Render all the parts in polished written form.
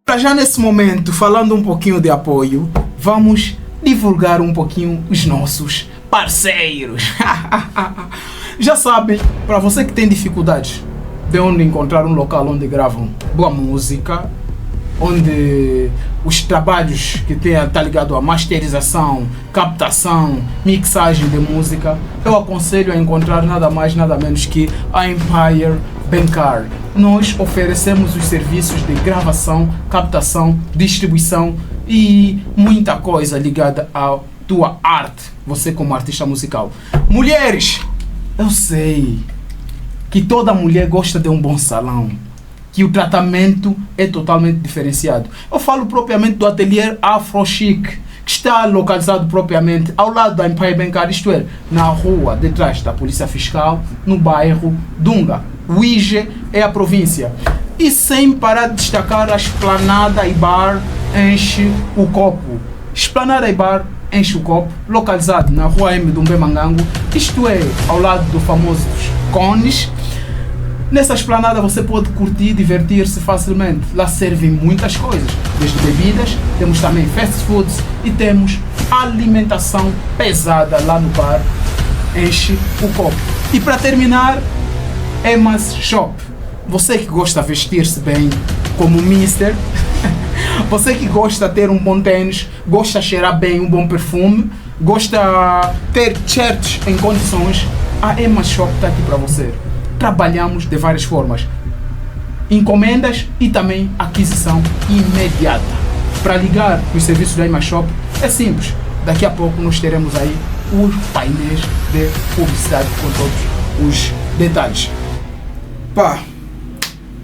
Para já nesse momento, falando um pouquinho de apoio, vamos divulgar um pouquinho os nossos parceiros. Já sabem, para você que tem dificuldades de onde encontrar um local onde gravam boa música, onde os trabalhos que está ligado à masterização, captação, mixagem de música, eu aconselho a encontrar nada mais, nada menos que a Empire Bancar. Nós oferecemos os serviços de gravação, captação, distribuição e muita coisa ligada à tua arte, você como artista musical. Mulheres, eu sei que toda mulher gosta de um bom salão, que o tratamento é totalmente diferenciado. Eu falo propriamente do ateliê Afro Chic, que está localizado propriamente ao lado da Empire Bancar, isto é, na rua detrás da Polícia Fiscal, no bairro Dunga. Uige é a província. E sem parar de destacar a Esplanada e Bar Enche o Copo. Esplanada e Bar Enche o Copo, localizado na rua M do Mbemangango, isto é, ao lado do famoso Cones. Nessa esplanada você pode curtir e divertir-se facilmente. Lá servem muitas coisas, desde bebidas, temos também fast foods e temos alimentação pesada lá no bar Enche o Copo. E para terminar, Emas Shop. Você que gosta de vestir-se bem como Mister, você que gosta de ter um bom tênis, gosta de cheirar bem, um bom perfume, gosta de ter shirts em condições, a Emas Shop está aqui para você. Trabalhamos de várias formas, encomendas e também aquisição imediata. Para ligar os serviços da Emas Shop é simples, daqui a pouco nós teremos aí os painéis de publicidade com todos os detalhes. Pá,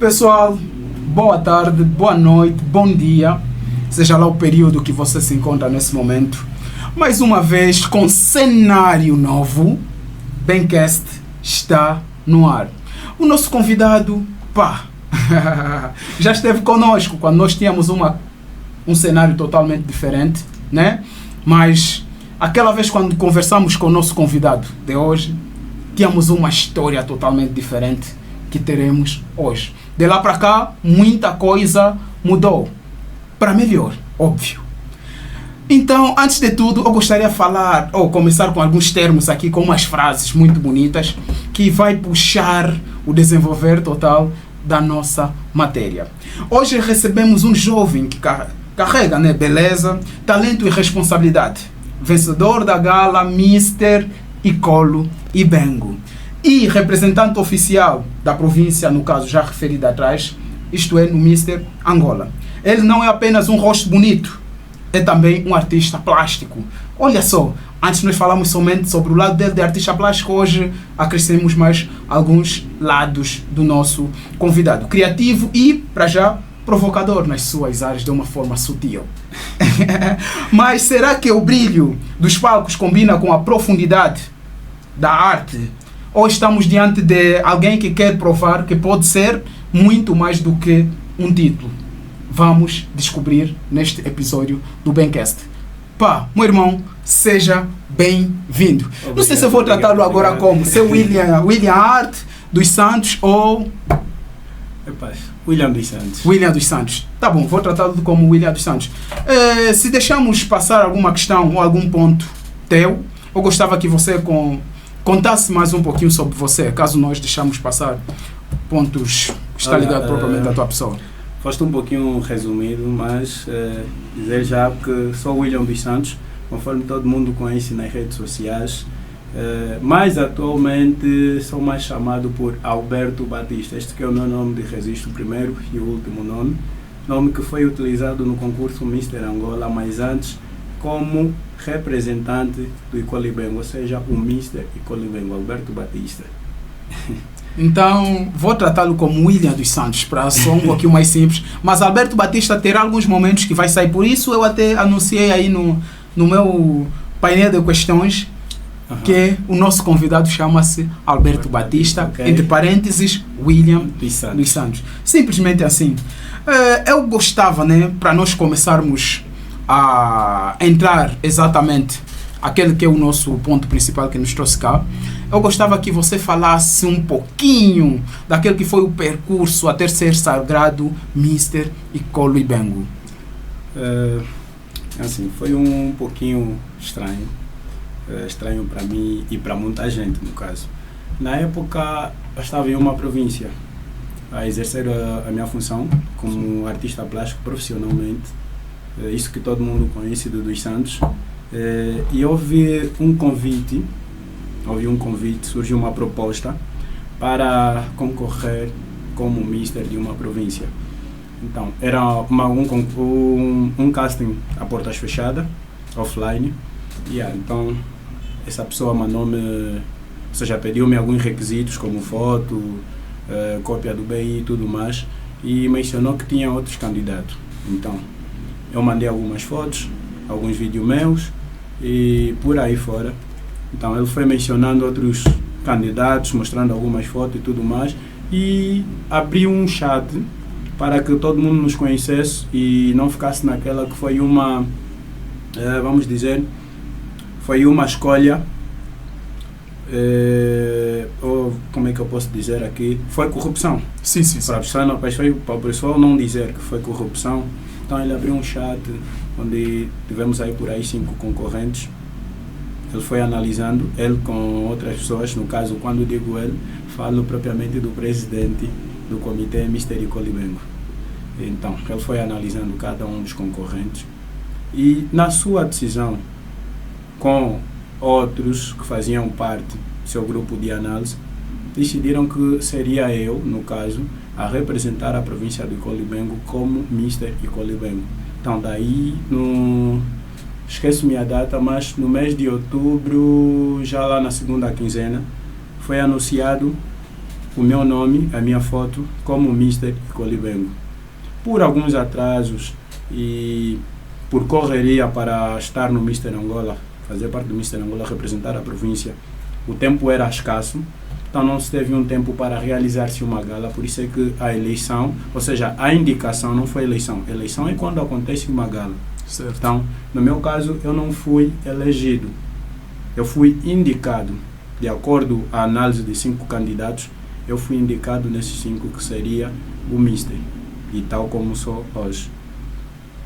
pessoal, boa tarde, boa noite, bom dia, seja lá o período que você se encontra nesse momento. Mais uma vez com cenário novo, Bencast está no ar. O nosso convidado, pá, já esteve conosco quando nós tínhamos um cenário totalmente diferente, né? Mas aquela vez quando conversamos com o nosso convidado de hoje, tínhamos uma história totalmente diferente que teremos hoje. De lá para cá, muita coisa mudou. Para melhor, óbvio. Então, antes de tudo, eu gostaria de falar, ou começar com alguns termos aqui, com umas frases muito bonitas, que vai puxar o desenvolver total da nossa matéria. Hoje recebemos um jovem que carrega, né, beleza, talento e responsabilidade. Vencedor da gala Mister Icolo Ibengo. E representante oficial da província, no caso já referido atrás, isto é, no Mister Angola. Ele não é apenas um rosto bonito, é também um artista plástico. Olha só, antes nós falamos somente sobre o lado dele de artista plástico, hoje acrescentamos mais alguns lados do nosso convidado. Criativo e, para já, provocador nas suas áreas de uma forma sutil. Mas será que o brilho dos palcos combina com a profundidade da arte? Ou estamos diante de alguém que quer provar que pode ser muito mais do que um título? Vamos descobrir neste episódio do Bencast. Pá, meu irmão, seja bem-vindo. Não sei se eu vou tratá-lo agora como ser William Art dos Santos ou... William dos Santos. William dos Santos. Tá bom, vou tratá-lo como William dos Santos. Se deixamos passar alguma questão ou algum ponto teu, eu gostava que você contasse mais um pouquinho sobre você, caso nós deixamos passar pontos que está ligado propriamente à tua pessoa. Foste um pouquinho resumido, mas dizer já que sou William dos Santos, conforme todo mundo conhece nas redes sociais, mas atualmente sou mais chamado por Alberto Batista. Este que é o meu nome de registro, primeiro e o último nome que foi utilizado no concurso Mister Angola, mas antes como representante do Icolo Ibengo, ou seja, o Mister Icolo Ibengo, Alberto Batista. Então, vou tratá-lo como William dos Santos, para ser um pouquinho mais simples. Mas Alberto Batista terá alguns momentos que vai sair. Por isso, eu até anunciei aí no meu painel de questões que o nosso convidado chama-se Alberto Batista, okay. Entre parênteses, William dos Santos. Simplesmente assim. Eu gostava, né, para nós começarmos a entrar exatamente aquele que é o nosso ponto principal que nos trouxe cá, eu gostava que você falasse um pouquinho daquele que foi o percurso até ser sagrado Mr. Icolo Ibengo. Assim, foi um pouquinho estranho. Estranho para mim e para muita gente, no caso. Na época, eu estava em uma província a exercer a minha função como artista plástico profissionalmente. Isso que todo mundo conhece dos Santos. E houve um convite, surgiu uma proposta para concorrer como mister de uma província. Então, era um casting a portas fechadas, offline. Então, essa pessoa mandou-me, ou seja, pediu-me alguns requisitos como foto, cópia do BI e tudo mais, e mencionou que tinha outros candidatos. Então, eu mandei algumas fotos, alguns vídeos meus e por aí fora. Então, ele foi mencionando outros candidatos, mostrando algumas fotos e tudo mais, e abriu um chat para que todo mundo nos conhecesse e não ficasse naquela que foi uma, vamos dizer, foi uma escolha, ou como é que eu posso dizer aqui, foi corrupção. Sim. Para o pessoal não dizer que foi corrupção. Então ele abriu um chat onde tivemos aí por aí 5 concorrentes. Ele foi analisando, ele com outras pessoas, no caso, quando digo ele, falo propriamente do presidente do comitê, Mr. Icolo Ibengo. Então, ele foi analisando cada um dos concorrentes e na sua decisão, com outros que faziam parte do seu grupo de análise, decidiram que seria eu, no caso, a representar a província do Icolo Ibengo como Mr. Icolo Ibengo. Então, daí, esqueço-me a data, mas no mês de outubro, já lá na segunda quinzena, foi anunciado o meu nome, a minha foto, como Mr. Icolo Ibengo. Por alguns atrasos e por correria para estar no Mr. Angola, fazer parte do Mr. Angola, representar a província, o tempo era escasso, então não se teve um tempo para realizar-se uma gala, por isso é que a eleição, ou seja, a indicação não foi eleição. Eleição é quando acontece uma gala. Certo. Então, no meu caso, eu não fui elegido, eu fui indicado. De acordo à análise de 5 candidatos, eu fui indicado nesses 5 que seria o Mister, e tal como sou hoje.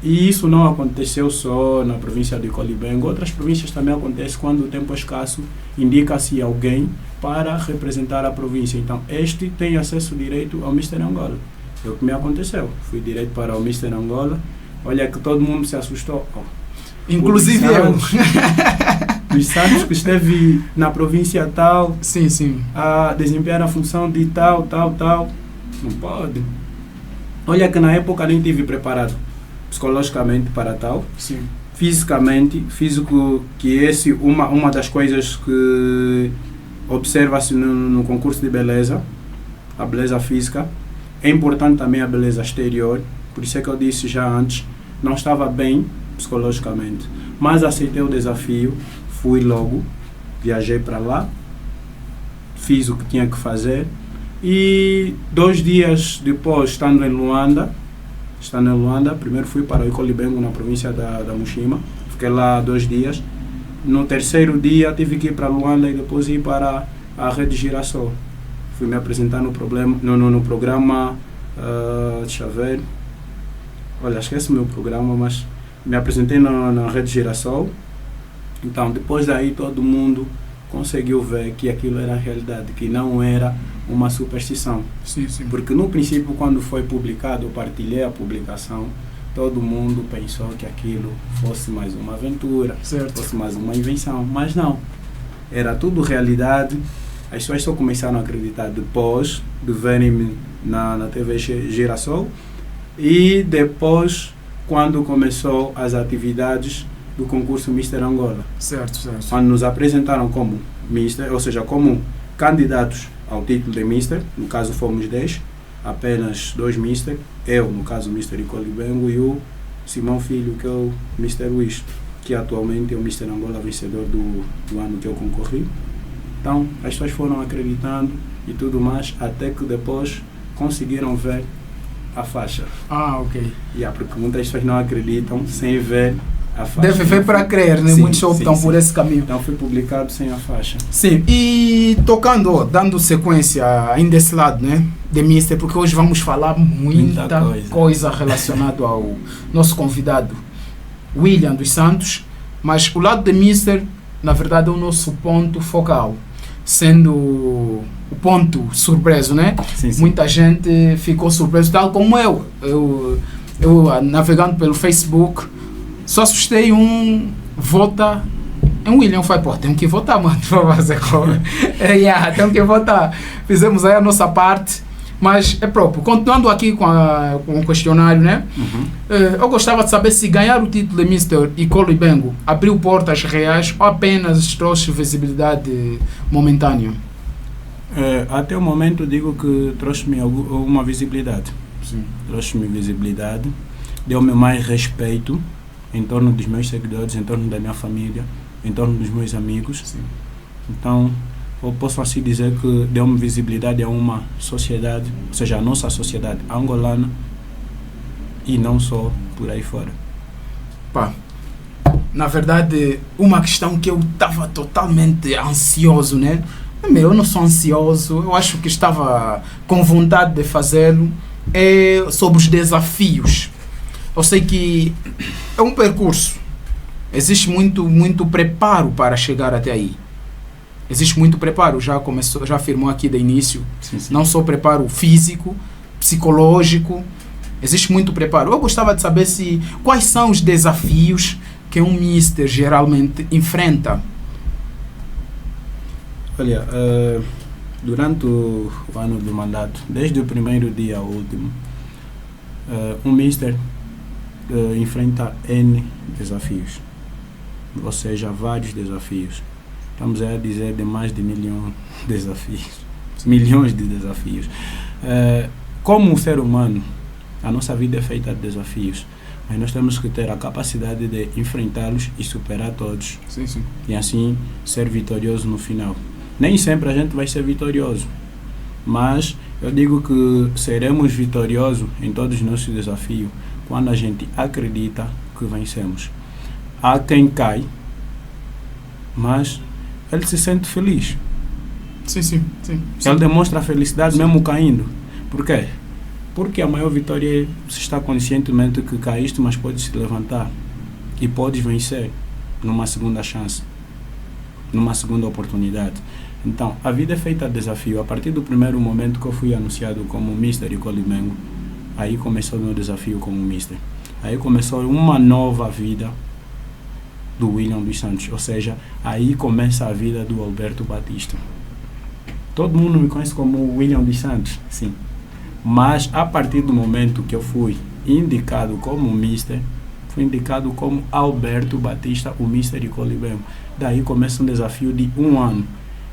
E isso não aconteceu só na província de Icolo Ibengo, outras províncias também acontece quando o tempo é escasso, indica-se alguém para representar a província. Então, este tem acesso direito ao Mr. Angola. É o que me aconteceu. Fui direito para o Mr. Angola. Olha que todo mundo se assustou. Inclusive eu. Dos Santos que esteve na província tal, Sim. a desempenhar a função de tal. Não pode. Olha que na época nem estive preparado psicologicamente para tal. Sim. Fisicamente, físico, que uma das coisas que observa-se no concurso de beleza, a beleza física. É importante também a beleza exterior, por isso é que eu disse já antes, não estava bem psicologicamente, mas aceitei o desafio, fui logo, viajei para lá, fiz o que tinha que fazer e 2 dias depois, estando em Luanda, primeiro fui para o Icolo Ibengo na província da Mushima, fiquei lá 2 dias. No 3º dia tive que ir para Luanda e depois ir para a Rede Girassol. Fui me apresentar no programa, deixa eu ver, olha, esquece o meu programa, mas me apresentei na Rede Girassol. Então, depois daí todo mundo conseguiu ver que aquilo era realidade, que não era uma superstição. Sim. Porque no princípio, quando foi publicado, eu partilhei a publicação, todo mundo pensou que aquilo fosse mais uma aventura, certo, fosse mais uma invenção, mas não. Era tudo realidade. As pessoas só começaram a acreditar depois de verem-me na TV Girassol e depois quando começou as atividades do concurso Mr. Angola. Certo. Quando nos apresentaram como Mister, ou seja, como candidatos ao título de Mister, no caso fomos 10, apenas 2 Mister, eu, no caso Mr. Icolo Ibengo, e o Simão Filho, que é o Mr. Wish, que atualmente é o Mr. Angola vencedor do ano que eu concorri. Então, as pessoas foram acreditando e tudo mais, até que depois conseguiram ver a faixa. Ok. Porque muitas pessoas não acreditam sem ver a faixa. Deve ver para crer, né? Sim, Muitos optam sim, por sim. esse caminho. Então foi publicado sem a faixa. Sim, e tocando, dando sequência ainda esse lado, né? De Mister, porque hoje vamos falar muita coisa relacionada ao nosso convidado, William dos Santos, mas o lado de Mister, na verdade, é o nosso ponto focal, sendo o ponto surpreso, né? Sim, sim. Muita gente ficou surpreso, tal como eu. Eu navegando pelo Facebook, só assustei vota em William. Foi, pô, tenho que votar, mano, para fazer como. Tenho que votar. Fizemos aí a nossa parte, mas é próprio. Continuando aqui com o questionário, né? Eu gostava de saber se ganhar o título de Mr. Icolo Ibengo abriu portas reais ou apenas trouxe visibilidade momentânea? Até o momento digo que trouxe-me uma visibilidade. Sim. Trouxe-me visibilidade, deu-me mais respeito em torno dos meus seguidores, em torno da minha família, em torno dos meus amigos. Sim. Então, eu posso assim dizer que deu-me visibilidade a uma sociedade, ou seja, a nossa sociedade angolana e não só por aí fora. Pá, na verdade, uma questão que eu estava totalmente ansioso, né? Eu não sou ansioso, eu acho que estava com vontade de fazê-lo, é sobre os desafios. Eu sei que é um percurso, existe muito preparo para chegar até aí. Existe muito preparo, já afirmou aqui de início, Sim, sim. não só preparo físico, psicológico, existe muito preparo. Eu gostava de saber quais são os desafios que um mister geralmente enfrenta. Olha, durante o ano do mandato, desde o primeiro dia ao último, um mister enfrenta N desafios, ou seja, vários desafios. Estamos a dizer de mais de milhões de desafios. Como um ser humano, a nossa vida é feita de desafios, mas nós temos que ter a capacidade de enfrentá-los e superar todos. Sim, sim. E assim ser vitorioso no final. Nem sempre a gente vai ser vitorioso, mas eu digo que seremos vitoriosos em todos os nossos desafios quando a gente acredita que vencemos. Há quem cai, mas ele se sente feliz. Sim, sim, sim. Ele demonstra felicidade mesmo caindo. Por quê? Porque a maior vitória é você estar conscientemente que caíste, mas podes se levantar e podes vencer numa segunda chance, numa segunda oportunidade. Então, a vida é feita de desafio. A partir do primeiro momento que eu fui anunciado como Mr. Icolo Ibengo, aí começou o meu desafio como Mr. Aí começou uma nova vida do William dos Santos, ou seja, aí começa a vida do Alberto Batista. Todo mundo me conhece como William dos Santos, sim. Mas a partir do momento que eu fui indicado como Mister, fui indicado como Alberto Batista, o Mr. Icolo Ibengo. Daí começa um desafio de 1 ano.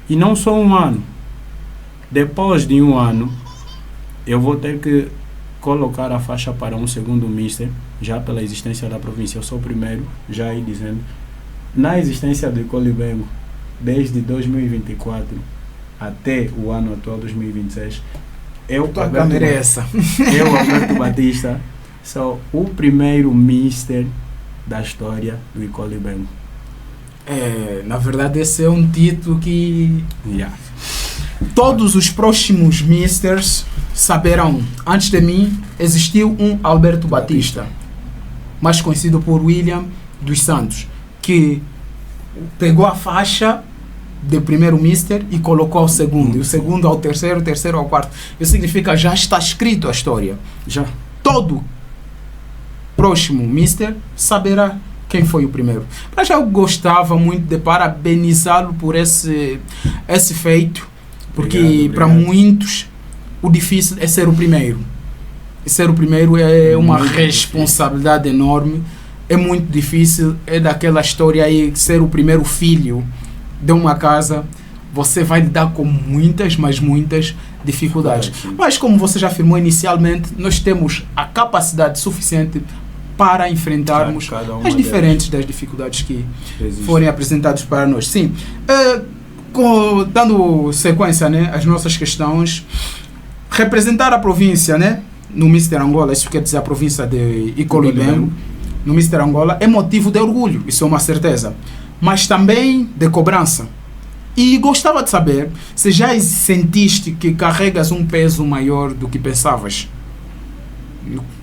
E não só 1 ano. Depois de 1 ano, eu vou ter que colocar a faixa para um segundo Mister, já pela existência da província. Eu sou o primeiro, já aí dizendo. Na existência do Icolo Ibengo, desde 2024 até o ano atual, 2026, eu, Alberto Batista, sou o primeiro Mister da história do Icolo Ibengo. Na verdade, esse é um título que todos os próximos Misters saberão. Antes de mim, existiu um Alberto Batista, mais conhecido por William dos Santos, que pegou a faixa do primeiro Mister e colocou ao segundo, e o segundo ao terceiro, o terceiro ao quarto. Isso significa já está escrito a história. Já todo próximo Mister saberá quem foi o primeiro. Mas eu gostava muito de parabenizá-lo por esse feito, porque para muitos o difícil é ser o primeiro. E ser o primeiro é uma responsabilidade enorme, é muito difícil, é daquela história aí, ser o primeiro filho de uma casa, você vai lidar com muitas, mas muitas dificuldades. Mas como você já afirmou inicialmente, nós temos a capacidade suficiente para enfrentarmos as diferentes das dificuldades que forem apresentadas para nós. Sim, dando sequência, né, às nossas questões, representar a província, né, no Mister Angola, isso quer dizer a província de Icolo Ibengo, no Mister Angola é motivo de orgulho, isso é uma certeza, mas também de cobrança. E gostava de saber se já sentiste que carregas um peso maior do que pensavas.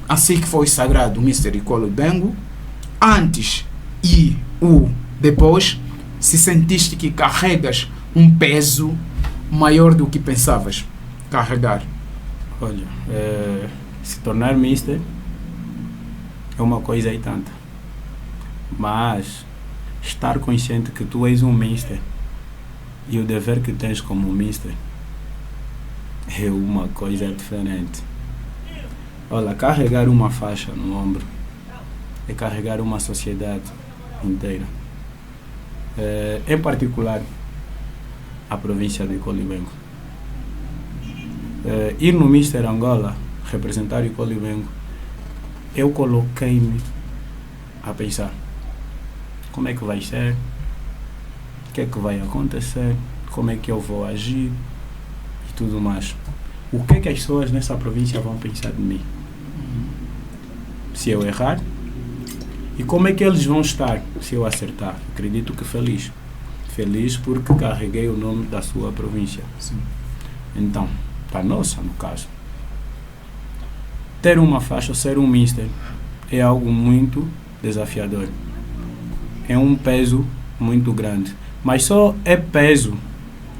Assim que foi sagrado o Mister Icolo Bengo, antes e o depois, se sentiste que carregas um peso maior do que pensavas carregar. Olha, se tornar Mister é uma coisa e tanta, mas estar consciente que tu és um Mister e o dever que tens como Mister é uma coisa diferente. Olha, carregar uma faixa no ombro é carregar uma sociedade inteira. Em particular, a província de Colibengo. Ir no Mister Angola, representar o Colibengo, eu coloquei-me a pensar como é que vai ser, o que é que vai acontecer, como é que eu vou agir e tudo mais. O que é que as pessoas nessa província vão pensar de mim? Se eu errar? E como é que eles vão estar se eu acertar? Acredito que feliz. Feliz porque carreguei o nome da sua província. Sim. Então, da nossa, no caso. Ter uma faixa, ser um Mister, é algo muito desafiador. É um peso muito grande. Mas só é peso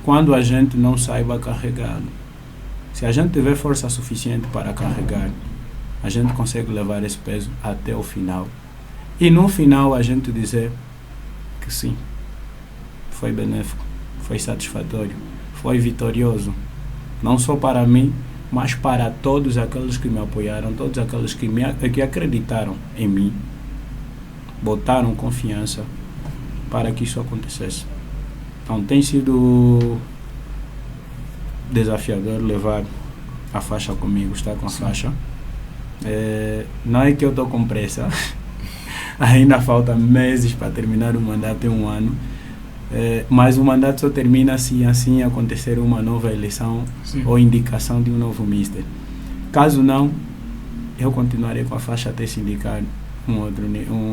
quando a gente não saiba carregá-lo. Se a gente tiver força suficiente para carregar, a gente consegue levar esse peso até o final. E no final a gente dizer que sim, foi benéfico, foi satisfatório, foi vitorioso. Não só para mim, mas para todos aqueles que me apoiaram, todos aqueles que acreditaram em mim, botaram confiança para que isso acontecesse. Então tem sido desafiador levar a faixa comigo, estar com a faixa. Não é que eu estou com pressa, ainda falta meses para terminar o mandato em um ano, mas o mandato só termina se assim acontecer uma nova eleição. Sim. Ou indicação de um novo Mister. Caso não, eu continuarei com a faixa até se indicar um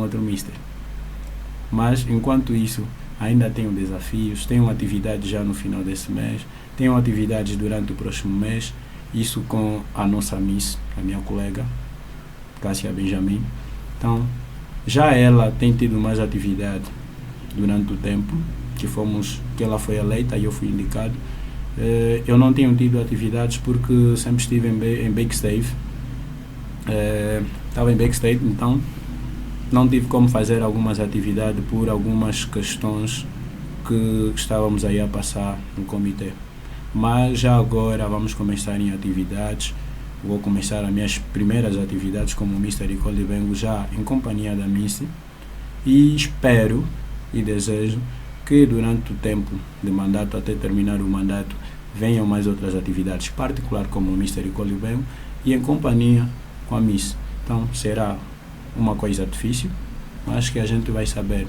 outro Mister. Mas enquanto isso, ainda tenho desafios, tenho atividades já no final desse mês, tenho atividades durante o próximo mês, isso com a nossa Miss, a minha colega, Cássia Benjamin. Então, já ela tem tido mais atividade durante o tempo que ela foi eleita e eu fui indicado. Eu não tenho tido atividades porque sempre estive em backstage. Estava em backstage, então não tive como fazer algumas atividades por algumas questões que estávamos aí a passar no comitê. Mas já agora vamos começar em atividades. Vou começar as minhas primeiras atividades como Mister Icolo Bengo já em companhia da Miss. E espero e desejo que durante o tempo de mandato, até terminar o mandato, venham mais outras atividades, particular como o Mister Icolo Bengo e em companhia com a Miss. Então será uma coisa difícil, mas que a gente vai saber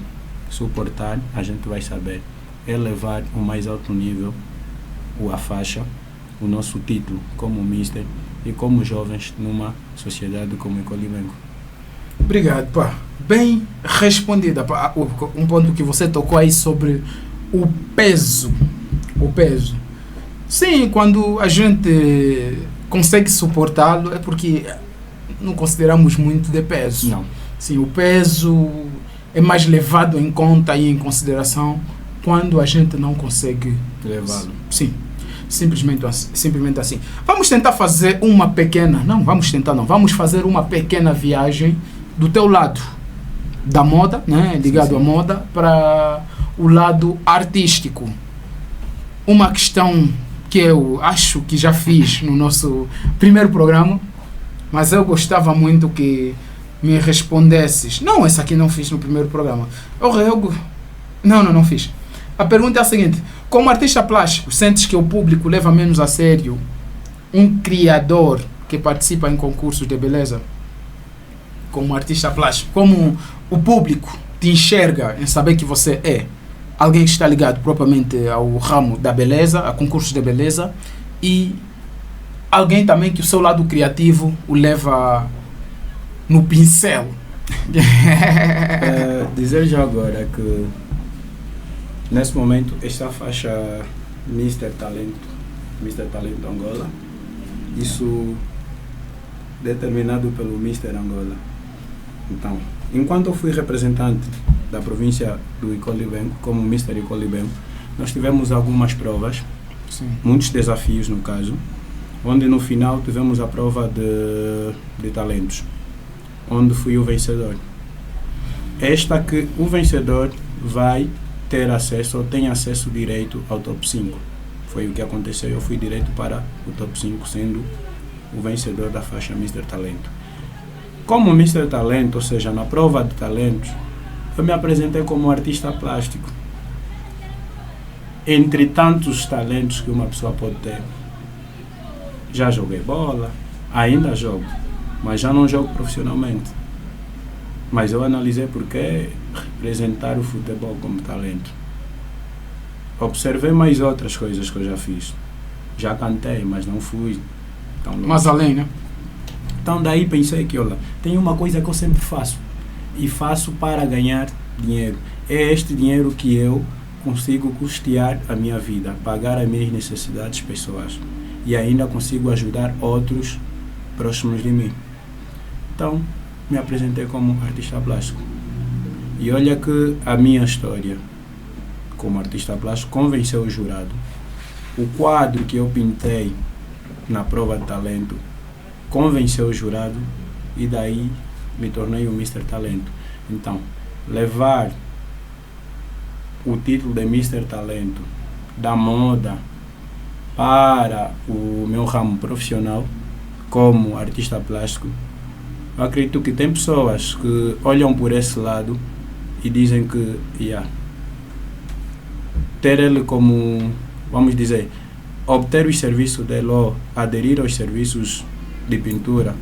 suportar, a gente vai saber elevar o mais alto nível, a faixa, o nosso título como Mister e como jovens numa sociedade como o Icolo Bengo. Obrigado, pá. Bem respondida, pá. Um ponto que você tocou aí sobre o peso. O peso. Sim, quando a gente consegue suportá-lo é porque não consideramos muito de peso. Não. Sim, o peso é mais levado em conta e em consideração quando a gente não consegue levá-lo. Sim. Simplesmente assim. Vamos tentar fazer uma pequena... Não, vamos fazer uma pequena viagem do teu lado da moda, né? Ligado sim. À moda, para o lado artístico. Uma questão que eu acho que já fiz no nosso primeiro programa, mas eu gostava muito que me respondesses. Não, essa aqui não fiz no primeiro programa. Não fiz. A pergunta é a seguinte: como artista plástico, sentes que o público leva menos a sério um criador que participa em concursos de beleza? Como artista plástico, como o público te enxerga em saber que você é alguém que está ligado propriamente ao ramo da beleza, a concursos de beleza, e alguém também que o seu lado criativo o leva no pincel, Dizer já agora que nesse momento esta faixa Mr. Talento Angola, isso determinado pelo Mr. Angola. Então, enquanto eu fui representante da província do Icolibengo, como Mr. Icolibengo, nós tivemos algumas provas, Sim. muitos desafios no caso, onde no final tivemos a prova de talentos, onde fui o vencedor. Esta que o vencedor vai ter acesso, ou tem acesso direito ao top 5. Foi o que aconteceu, eu fui direto para o top 5, sendo o vencedor da faixa Mr. Talento. Como Mr. Talento, ou seja, na prova de talentos, eu me apresentei como artista plástico. Entre tantos talentos que uma pessoa pode ter, já joguei bola, ainda jogo, mas já não jogo profissionalmente. Mas eu analisei porque representar o futebol como talento. Observei mais outras coisas que eu já fiz. Já cantei, mas não fui tão longe. Mais além, né? Então daí pensei que, olha, tem uma coisa que eu sempre faço. E faço para ganhar dinheiro. É este dinheiro que eu consigo custear a minha vida, pagar as minhas necessidades pessoais. E ainda consigo ajudar outros próximos de mim. Então, me apresentei como artista plástico. E olha que a minha história como artista plástico convenceu o jurado. O quadro que eu pintei na prova de talento convenceu o jurado e daí me tornei o Mr. Talento. Então, levar o título de Mr. Talento da moda para o meu ramo profissional como artista plástico, eu acredito que tem pessoas que olham por esse lado e dizem que ter ele como, vamos dizer, obter os serviços dele ou aderir aos serviços de pintura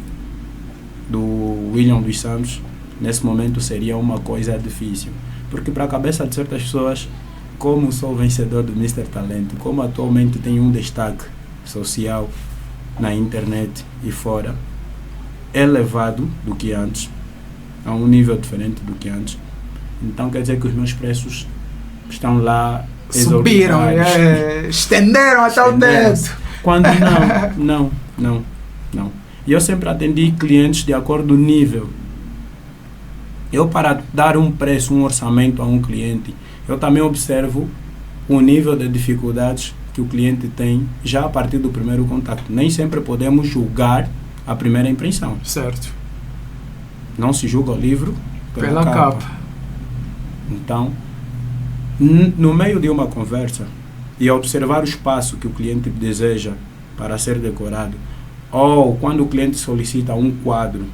do William dos Santos, nesse momento seria uma coisa difícil. Porque para a cabeça de certas pessoas, como sou vencedor do Mr. Talento, como atualmente tenho um destaque social na internet e fora, elevado do que antes, a um nível diferente do que antes. Então quer dizer que os meus preços estão lá subiram, estenderam até o teto. Quando não. E eu sempre atendi clientes de acordo com o nível. Eu, para dar um preço, um orçamento a um cliente, eu também observo o nível de dificuldades que o cliente tem já a partir do primeiro contato. Nem sempre podemos julgar a primeira impressão. Certo. Não se julga o livro pela capa. Então, no meio de uma conversa e observar o espaço que o cliente deseja para ser decorado, ou quando o cliente solicita um quadro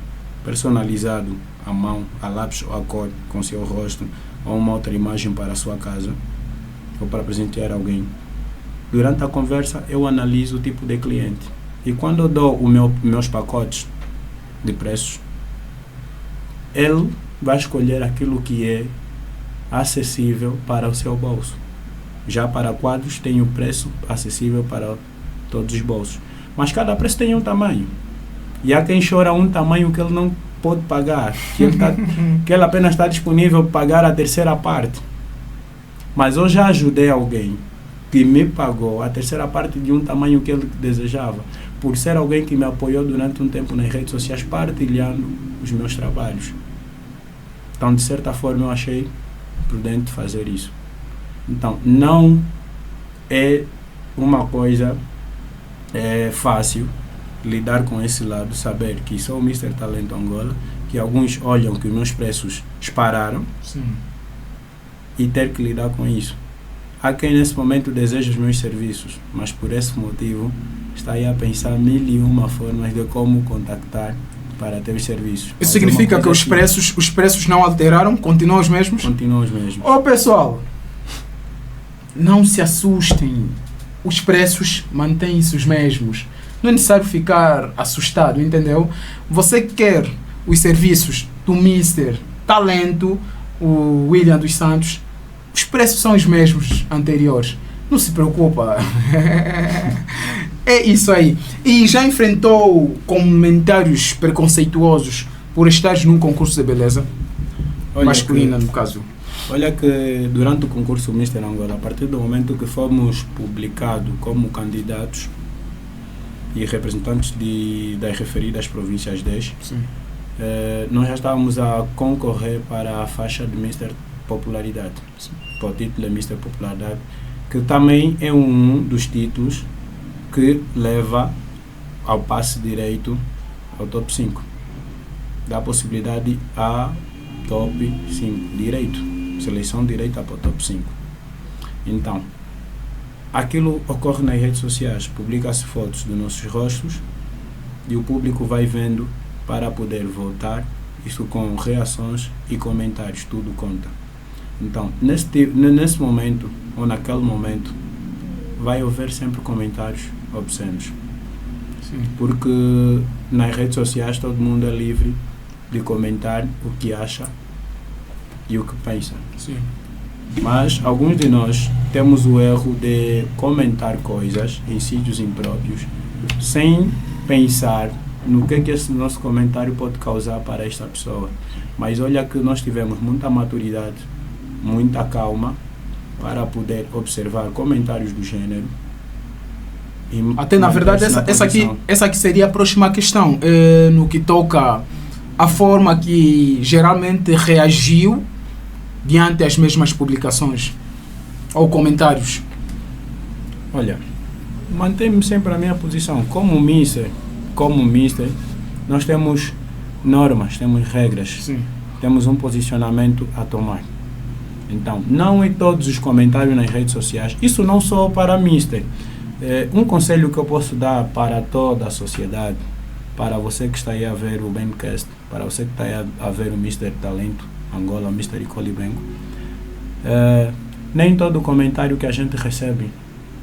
personalizado à mão, a lápis ou a cor, com seu rosto, ou uma outra imagem para a sua casa, ou para presentear alguém, durante a conversa eu analiso o tipo de cliente. E quando eu dou meus pacotes de preços, ele vai escolher aquilo que é acessível para o seu bolso. Já para quadros tem um preço acessível para todos os bolsos. Mas cada preço tem um tamanho. E há quem chora um tamanho que ele não pode pagar, que ele apenas está disponível para pagar a terceira parte. Mas eu já ajudei alguém que me pagou a terceira parte de um tamanho que ele desejava, por ser alguém que me apoiou durante um tempo nas redes sociais, partilhando os meus trabalhos. Então, de certa forma, eu achei prudente fazer isso. Então, não é uma coisa fácil lidar com esse lado, saber que sou o Mr. Talento Angola, que alguns olham que os meus preços dispararam. Sim. E ter que lidar com isso. Há quem nesse momento deseja os meus serviços, mas por esse motivo está aí a pensar 1001 formas de como contactar para ter os serviços. Isso significa que os preços não alteraram? Continuam os mesmos? Continuam os mesmos. Ô pessoal, não se assustem. Os preços mantêm-se os mesmos. Não é necessário ficar assustado, entendeu? Você quer os serviços do Mr. Talento, o William dos Santos, os preços são os mesmos anteriores. Não se preocupa. É isso aí. E já enfrentou comentários preconceituosos por estares num concurso de beleza masculina, no caso? Olha que durante o concurso Mister Angola, a partir do momento que fomos publicados como candidatos e representantes das referidas províncias 10, nós já estávamos a concorrer para a faixa de Mister Popularidade, para o título de Mister Popularidade, que também é um dos títulos que leva ao passe direito ao top 5. Dá possibilidade a top 5 direito, seleção direta para o top 5. Então, aquilo ocorre nas redes sociais, publica-se fotos dos nossos rostos e o público vai vendo para poder votar, isso com reações e comentários, tudo conta. Então, nesse momento, ou naquele momento, vai haver sempre comentários obscenos. Sim. Porque nas redes sociais todo mundo é livre de comentar o que acha e o que pensa. Sim. Mas alguns de nós temos o erro de comentar coisas em sítios impróprios sem pensar no que esse nosso comentário pode causar para esta pessoa. Mas olha que nós tivemos muita maturidade, muita calma para poder observar comentários do gênero. Até na verdade essa aqui seria a próxima questão, no que toca a forma que geralmente reagiu diante as mesmas publicações ou comentários. Olha, mantenho-me sempre a minha posição. Como Mister, nós temos normas, temos regras. Sim. Temos um posicionamento a tomar. Então, não em todos os comentários nas redes sociais, isso não só para Mister. Um conselho que eu posso dar para toda a sociedade, para você que está aí a ver o Bencast, para você que está aí a ver o Mister Talento Angola, Mister Icoli Bengo, nem todo comentário que a gente recebe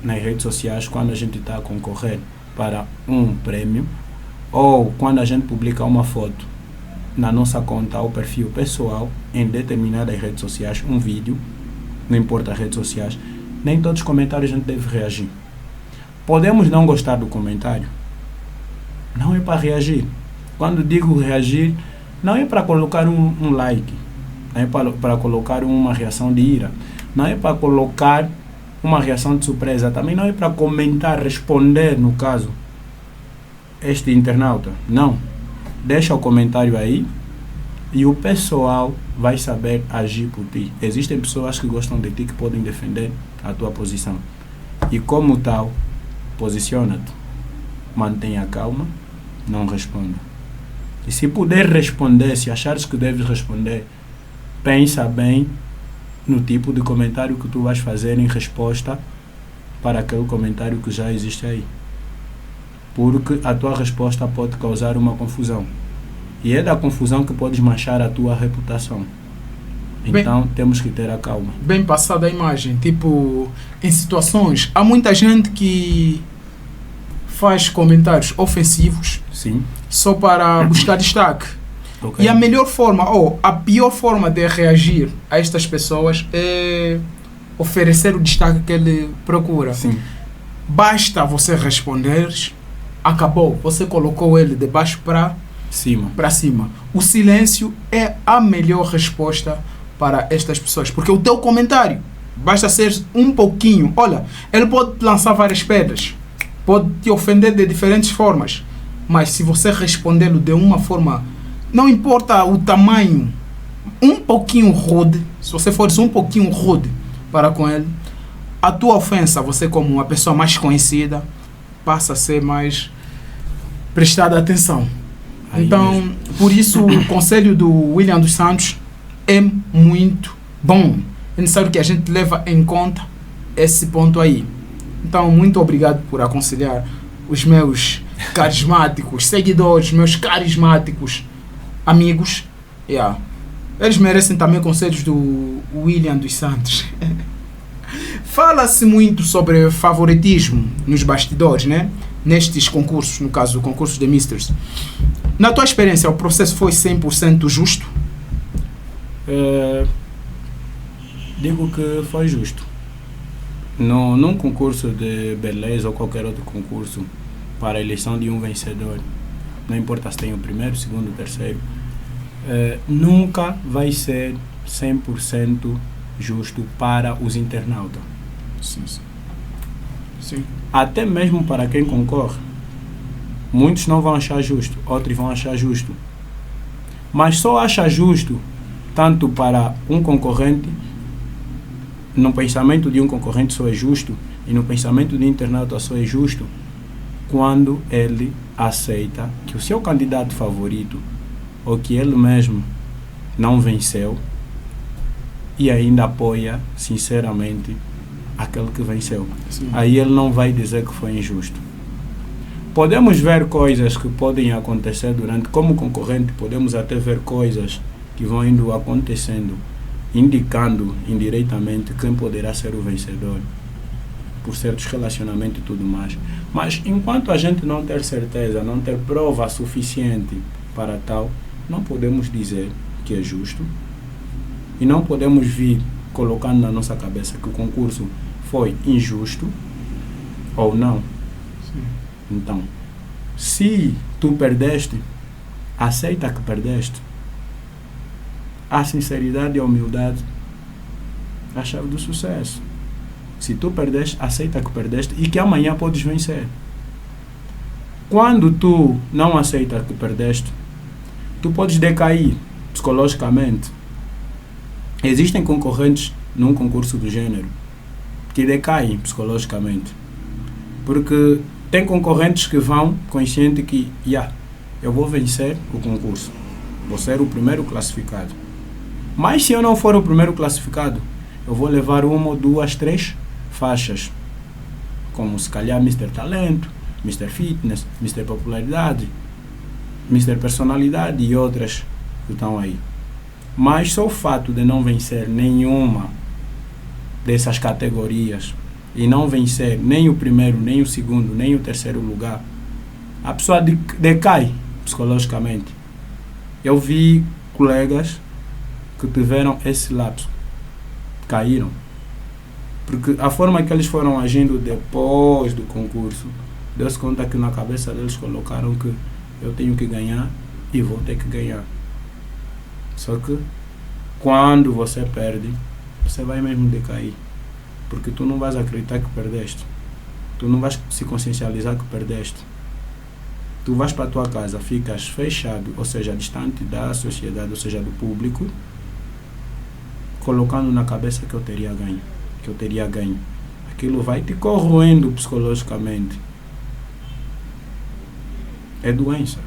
nas redes sociais quando a gente está a concorrer para um prêmio ou quando a gente publica uma foto na nossa conta ou perfil pessoal em determinadas redes sociais, um vídeo, não importa as redes sociais, nem todos os comentários a gente deve reagir. Podemos não gostar do comentário, não é para reagir. Quando digo reagir, não é para colocar um like, não é para colocar uma reação de ira, não é para colocar uma reação de surpresa, também não é para comentar, responder no caso, este internauta, não. Deixa o comentário aí e o pessoal vai saber agir por ti. Existem pessoas que gostam de ti, que podem defender a tua posição. E como tal, posiciona-te. Mantenha calma, não responda. E se puder responder, se achares que deves responder, pensa bem no tipo de comentário que tu vais fazer em resposta para aquele comentário que já existe aí. Porque a tua resposta pode causar uma confusão. E é da confusão que podes manchar a tua reputação. Então, temos que ter a calma. Bem passada a imagem. Tipo, em situações, há muita gente que faz comentários ofensivos. Sim. Só para buscar destaque. Okay. E a melhor forma, ou a pior forma de reagir a estas pessoas é oferecer o destaque que ele procura. Sim. Basta você responder, acabou. Você colocou ele de baixo para cima. O silêncio é a melhor resposta para estas pessoas. Porque o teu comentário basta ser um pouquinho. Olha, ele pode te lançar várias pedras. Pode te ofender de diferentes formas. Mas se você respondê-lo de uma forma, não importa o tamanho, um pouquinho rude, se você for um pouquinho rude para com ele, a tua ofensa, você como uma pessoa mais conhecida, passa a ser mais prestada atenção. Aí então, mesmo. Por isso, o conselho do William dos Santos é muito bom. É necessário que a gente leve em conta esse ponto aí. Então, muito obrigado por aconselhar os meus carismáticos seguidores, meus carismáticos amigos. Yeah. Eles merecem também conselhos do William dos Santos. Fala-se muito sobre favoritismo nos bastidores, né? Nestes concursos, no caso do concurso de Misters. Na tua experiência, o processo foi 100% justo? Digo que foi justo. Num concurso de beleza ou qualquer outro concurso para a eleição de um vencedor, não importa se tem o primeiro, o segundo, o terceiro, nunca vai ser 100% justo para os internautas. Sim. Sim. Até mesmo para quem concorre. Muitos não vão achar justo, outros vão achar justo. Mas só acha justo tanto para um concorrente, no pensamento de um concorrente só é justo, e no pensamento do internauta só é justo, quando ele aceita que o seu candidato favorito, ou que ele mesmo não venceu, e ainda apoia sinceramente aquele que venceu. Sim. Aí ele não vai dizer que foi injusto. Podemos ver coisas que podem acontecer durante, como concorrente, podemos até ver coisas que vão indo acontecendo, indicando indiretamente quem poderá ser o vencedor, por certos relacionamentos e tudo mais. Mas enquanto a gente não ter certeza, não ter prova suficiente para tal, não podemos dizer que é justo e não podemos vir colocando na nossa cabeça que o concurso foi injusto ou não. Sim. Então, se tu perdeste, aceita que perdeste. A sinceridade e a humildade é a chave do sucesso. Se tu perdeste, aceita que perdeste e que amanhã podes vencer. Quando tu não aceita que perdeste, tu podes decair psicologicamente. Existem concorrentes num concurso do gênero que decaem psicologicamente. Porque tem concorrentes que vão consciente que eu vou vencer o concurso. Vou ser o primeiro classificado. Mas se eu não for o primeiro classificado, eu vou levar 1, 2, 3 faixas. Como se calhar Mr. Talento, Mr. Fitness, Mr. Popularidade, Mr. Personalidade e outras que estão aí. Mas só o fato de não vencer nenhuma dessas categorias e não vencer nem o primeiro, nem o segundo, nem o terceiro lugar, a pessoa decai psicologicamente. Eu vi colegas que tiveram esse lapso, caíram. Porque a forma que eles foram agindo depois do concurso, deu-se conta que na cabeça deles colocaram que eu tenho que ganhar e vou ter que ganhar. Só que quando você perde, você vai mesmo decair. Porque tu não vais acreditar que perdeste. Tu não vais se consciencializar que perdeste. Tu vais para a tua casa, ficas fechado, ou seja, distante da sociedade, ou seja, do público, colocando na cabeça que eu teria ganho. Aquilo vai te corroendo psicologicamente. É doença.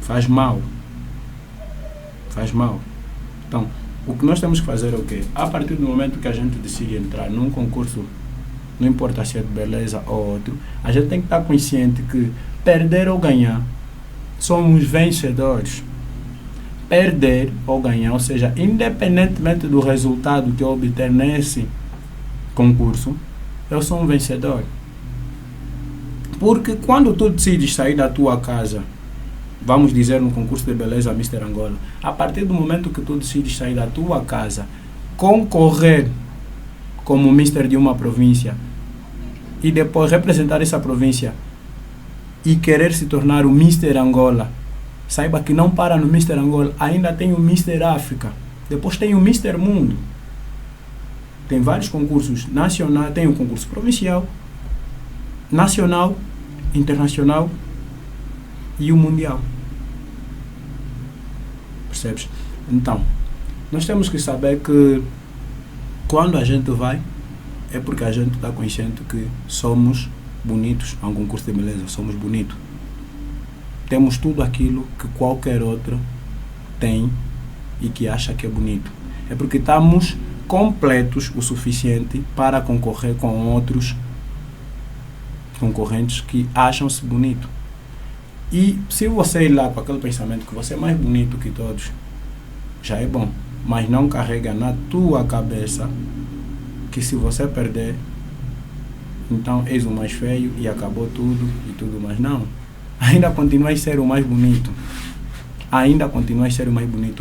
Faz mal. Então, o que nós temos que fazer é o quê? A partir do momento que a gente decide entrar num concurso, não importa se é de beleza ou outro, a gente tem que estar consciente que perder ou ganhar, somos vencedores. Perder ou ganhar, ou seja, independentemente do resultado que eu obter nesse concurso, eu sou um vencedor. Porque quando tu decides sair da tua casa, vamos dizer no concurso de beleza Mr. Angola, a partir do momento que tu decides sair da tua casa, concorrer como Mr. de uma província e depois representar essa província e querer se tornar o Mr. Angola, saiba que não para no Mr. Angola, ainda tem o Mr. África, depois tem o Mr. Mundo. Tem vários concursos nacionais, tem o concurso provincial, nacional, internacional e o mundial. Percebes? Então, nós temos que saber que quando a gente vai, é porque a gente está consciente que somos bonitos. A um concurso de beleza, somos bonitos. Temos tudo aquilo que qualquer outro tem e que acha que é bonito. É porque estamos completos o suficiente para concorrer com outros concorrentes que acham-se bonito. E se você ir lá com aquele pensamento que você é mais bonito que todos, já é bom. Mas não carrega na tua cabeça que se você perder, então és o mais feio e acabou tudo e tudo mais. Não. Ainda continua a ser o mais bonito.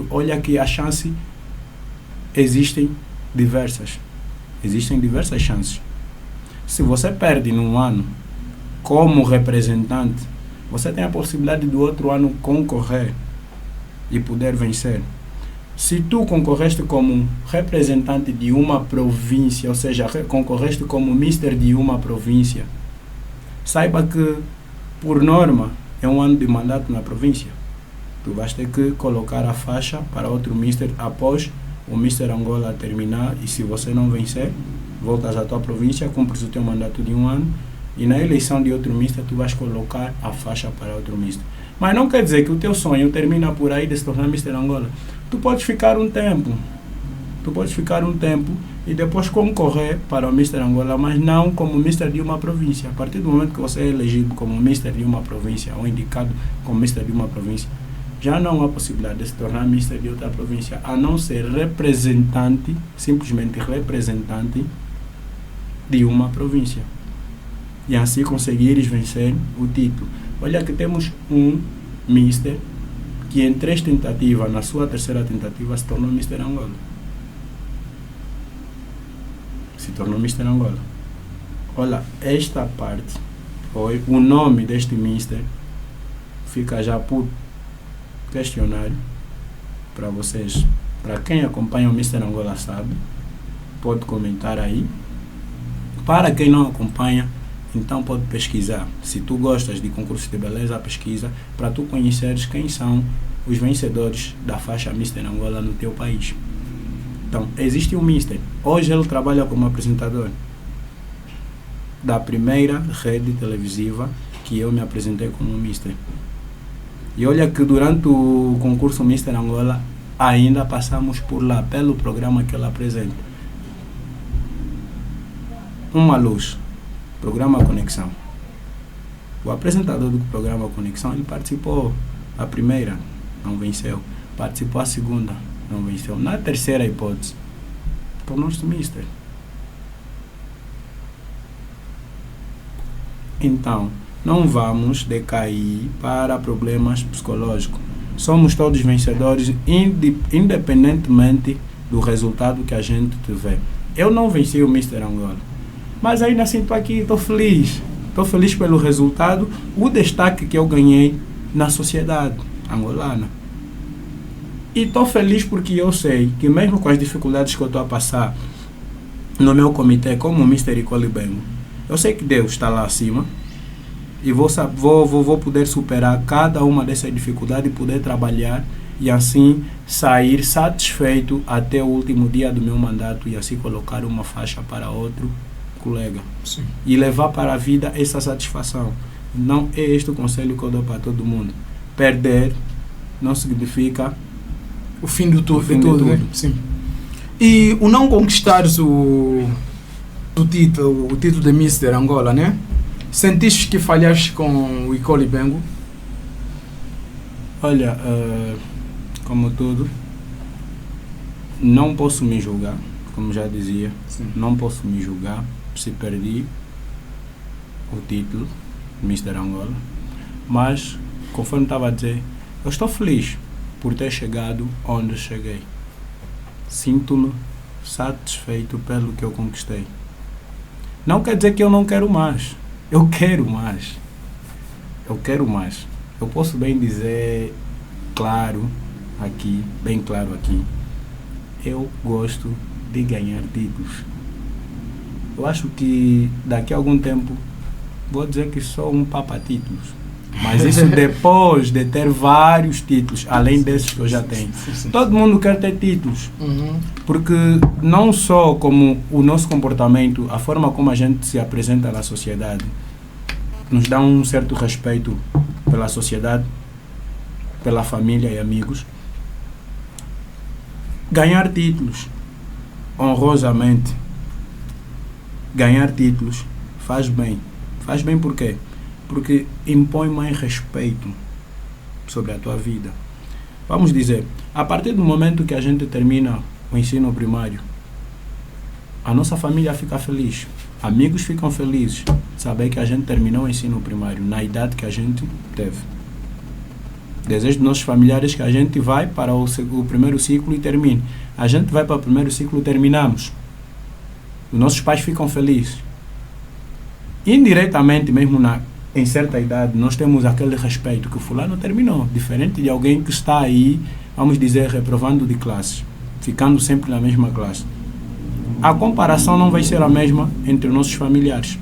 Olha que a chance existem diversas chances. Se você perde num ano como representante, você tem a possibilidade do outro ano concorrer. e poder vencer. Se tu concorreste como representante de uma província, ou seja, concorreste como mister de uma província, saiba que, por norma, é um ano de mandato na província. Tu vais ter que colocar a faixa para outro mister após o Mister Angola terminar, e se você não vencer, voltas à tua província, cumpres o teu mandato de um ano, e na eleição de outro mister tu vais colocar a faixa para outro mister. Mas não quer dizer que o teu sonho termina por aí de se tornar Mister Angola. Tu podes ficar um tempo e depois concorrer para o Mister Angola, mas não como Mister de uma província. A partir do momento que você é elegido como Mister de uma província ou indicado como Mister de uma província, já não há possibilidade de se tornar Mister de outra província, a não ser representante, simplesmente representante de uma província. E assim conseguires vencer o título. Olha que temos um Mister que em 3 tentativas, na sua terceira tentativa, se tornou Mister Angola. Se tornou Mister Angola. Olha, esta parte, o nome deste Mister fica já por questionário para vocês. Para quem acompanha o Mister Angola sabe, pode comentar aí. Para quem não acompanha, então pode pesquisar. Se tu gostas de concursos de beleza, pesquisa para tu conheceres quem são os vencedores da faixa Mister Angola no teu país. Então, existe um Mister. Hoje ele trabalha como apresentador da primeira rede televisiva que eu me apresentei como Mister. E olha que durante o concurso Mister Angola ainda passamos por lá, pelo programa que ele apresenta. Uma Luz, programa Conexão. O apresentador do programa Conexão, ele participou a primeira, não venceu. Participou a segunda, não venceu. Na terceira hipótese, tornou-se Mister. Então, não vamos decair para problemas psicológicos. Somos todos vencedores, independentemente do resultado que a gente tiver. Eu não venci o Mister Angola, mas ainda assim estou aqui, estou feliz. Estou feliz pelo resultado, o destaque que eu ganhei na sociedade angolana. E estou feliz porque eu sei que mesmo com as dificuldades que eu estou a passar no meu comitê como Mister Icoli Bengo, eu sei que Deus está lá acima e vou poder superar cada uma dessas dificuldades e poder trabalhar e assim sair satisfeito até o último dia do meu mandato e assim colocar uma faixa para outro colega. Sim. E levar para a vida essa satisfação. Não é este o conselho que eu dou para todo mundo. Perder não significa o fim de tudo. Né? Sim. E o não conquistares o título de Mister Angola, né? Sentiste que falhaste com o Icoli Bengo? Olha, como tudo, não posso me julgar, como já dizia. Sim. Não posso me julgar se perdi o título Mister Angola, mas conforme estava a dizer, eu estou feliz por ter chegado onde cheguei. Sinto-me satisfeito pelo que eu conquistei. Não quer dizer que eu não quero mais. Eu quero mais. Eu quero mais. Eu posso bem dizer bem claro aqui, eu gosto de ganhar títulos. Eu acho que daqui a algum tempo vou dizer que sou um papa-títulos. Mas isso depois de ter vários títulos, além desses que eu já tenho. Todo mundo quer ter títulos. Porque não só como o nosso comportamento, a forma como a gente se apresenta na sociedade, nos dá um certo respeito pela sociedade, pela família e amigos. Ganhar títulos, honrosamente, ganhar títulos faz bem. Faz bem por quê? Porque impõe mais respeito sobre a tua vida. Vamos dizer, a partir do momento que a gente termina o ensino primário, a nossa família fica feliz, amigos ficam felizes de saber que a gente terminou o ensino primário na idade que a gente teve. Desejo dos nossos familiares que a gente vai para o primeiro ciclo e termine. A gente vai para o primeiro ciclo e terminamos. Os nossos pais ficam felizes. Indiretamente, mesmo em certa idade, nós temos aquele respeito que o fulano terminou, diferente de alguém que está aí, vamos dizer, reprovando de classes, ficando sempre na mesma classe. A comparação não vai ser a mesma entre nossos familiares.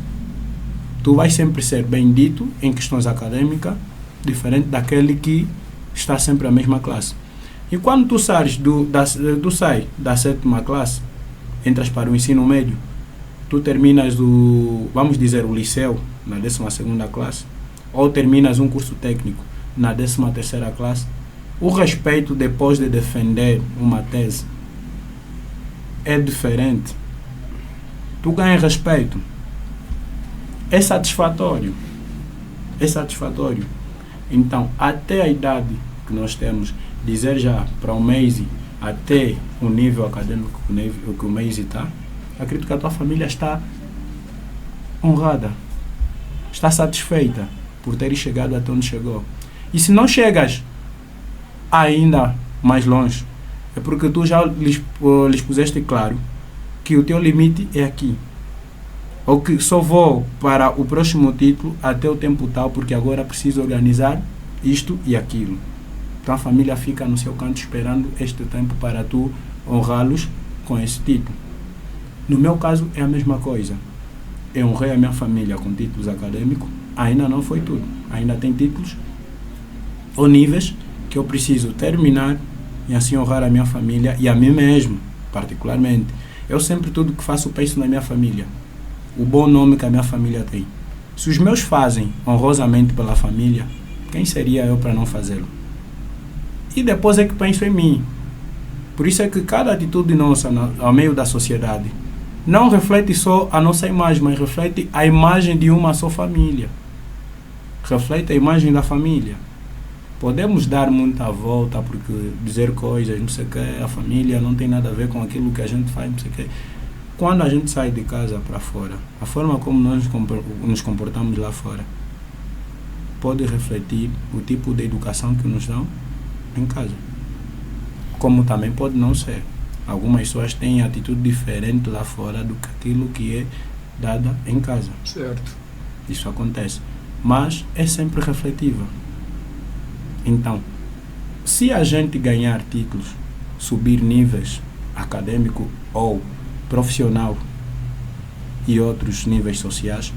Tu vais sempre ser bem dito em questões acadêmicas, diferente daquele que está sempre na mesma classe. E quando tu sais da sétima classe, entras para o ensino médio, tu terminas vamos dizer, o liceu, na 12ª classe, ou terminas um curso técnico na 13ª classe, o respeito depois de defender uma tese é diferente. Tu ganhas respeito. É satisfatório. É satisfatório. Então, até a idade que nós temos, dizer já para o Meise, até o nível acadêmico que o Meise está, acredito que a tua família está honrada, está satisfeita por ter chegado até onde chegou. E se não chegas ainda mais longe, é porque tu já lhes puseste claro que o teu limite é aqui. Ou que só vou para o próximo título até o tempo tal, porque agora preciso organizar isto e aquilo. Então a família fica no seu canto esperando este tempo para tu honrá-los com esse título. No meu caso é a mesma coisa. Eu honrei a minha família com títulos acadêmicos, ainda não foi tudo. Ainda tem títulos ou níveis que eu preciso terminar e assim honrar a minha família e a mim mesmo, particularmente. Eu sempre tudo que faço penso na minha família. O bom nome que a minha família tem. Se os meus fazem honrosamente pela família, quem seria eu para não fazê-lo? E depois é que penso em mim. Por isso é que cada atitude nossa ao meio da sociedade não reflete só a nossa imagem, mas reflete a imagem de uma só família. Reflete a imagem da família. Podemos dar muita volta, porque dizer coisas, não sei o que, a família não tem nada a ver com aquilo que a gente faz, não sei o que. Quando a gente sai de casa para fora, a forma como nós nos comportamos lá fora pode refletir o tipo de educação que nos dão em casa. Como também pode não ser. Algumas pessoas têm atitude diferente lá fora do que aquilo que é dada em casa. Certo. Isso acontece. Mas é sempre refletiva. Então, se a gente ganhar títulos, subir níveis acadêmico ou profissional e outros níveis sociais,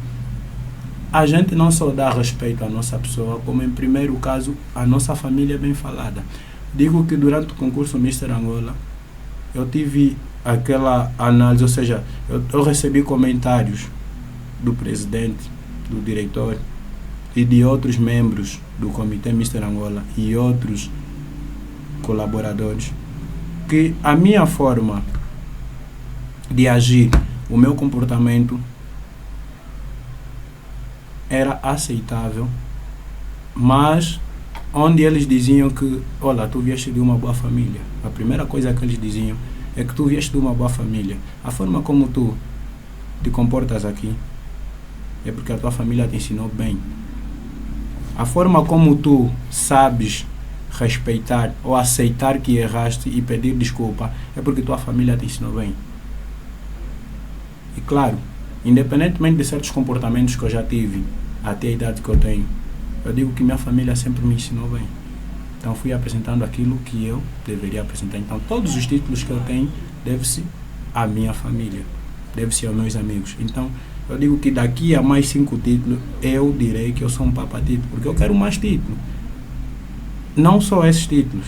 a gente não só dá respeito à nossa pessoa, como em primeiro caso, a nossa família é bem falada. Digo que durante o concurso Mr. Angola, eu tive aquela análise, ou seja, eu recebi comentários do presidente, do diretor e de outros membros do comitê Mr. Angola e outros colaboradores, que a minha forma de agir, o meu comportamento era aceitável, mas onde eles diziam que, olha, tu vieste de uma boa família. A primeira coisa que eles diziam é que tu vieste de uma boa família. A forma como tu te comportas aqui é porque a tua família te ensinou bem. A forma como tu sabes respeitar ou aceitar que erraste e pedir desculpa é porque tua família te ensinou bem. E claro, independentemente de certos comportamentos que eu já tive até a idade que eu tenho, eu digo que minha família sempre me ensinou bem. Então fui apresentando aquilo que eu deveria apresentar. Então todos os títulos que eu tenho deve-se à minha família, deve-se aos meus amigos. Então eu digo que daqui a mais 5 títulos eu direi que eu sou um papa-título, porque eu quero mais títulos. Não só esses títulos,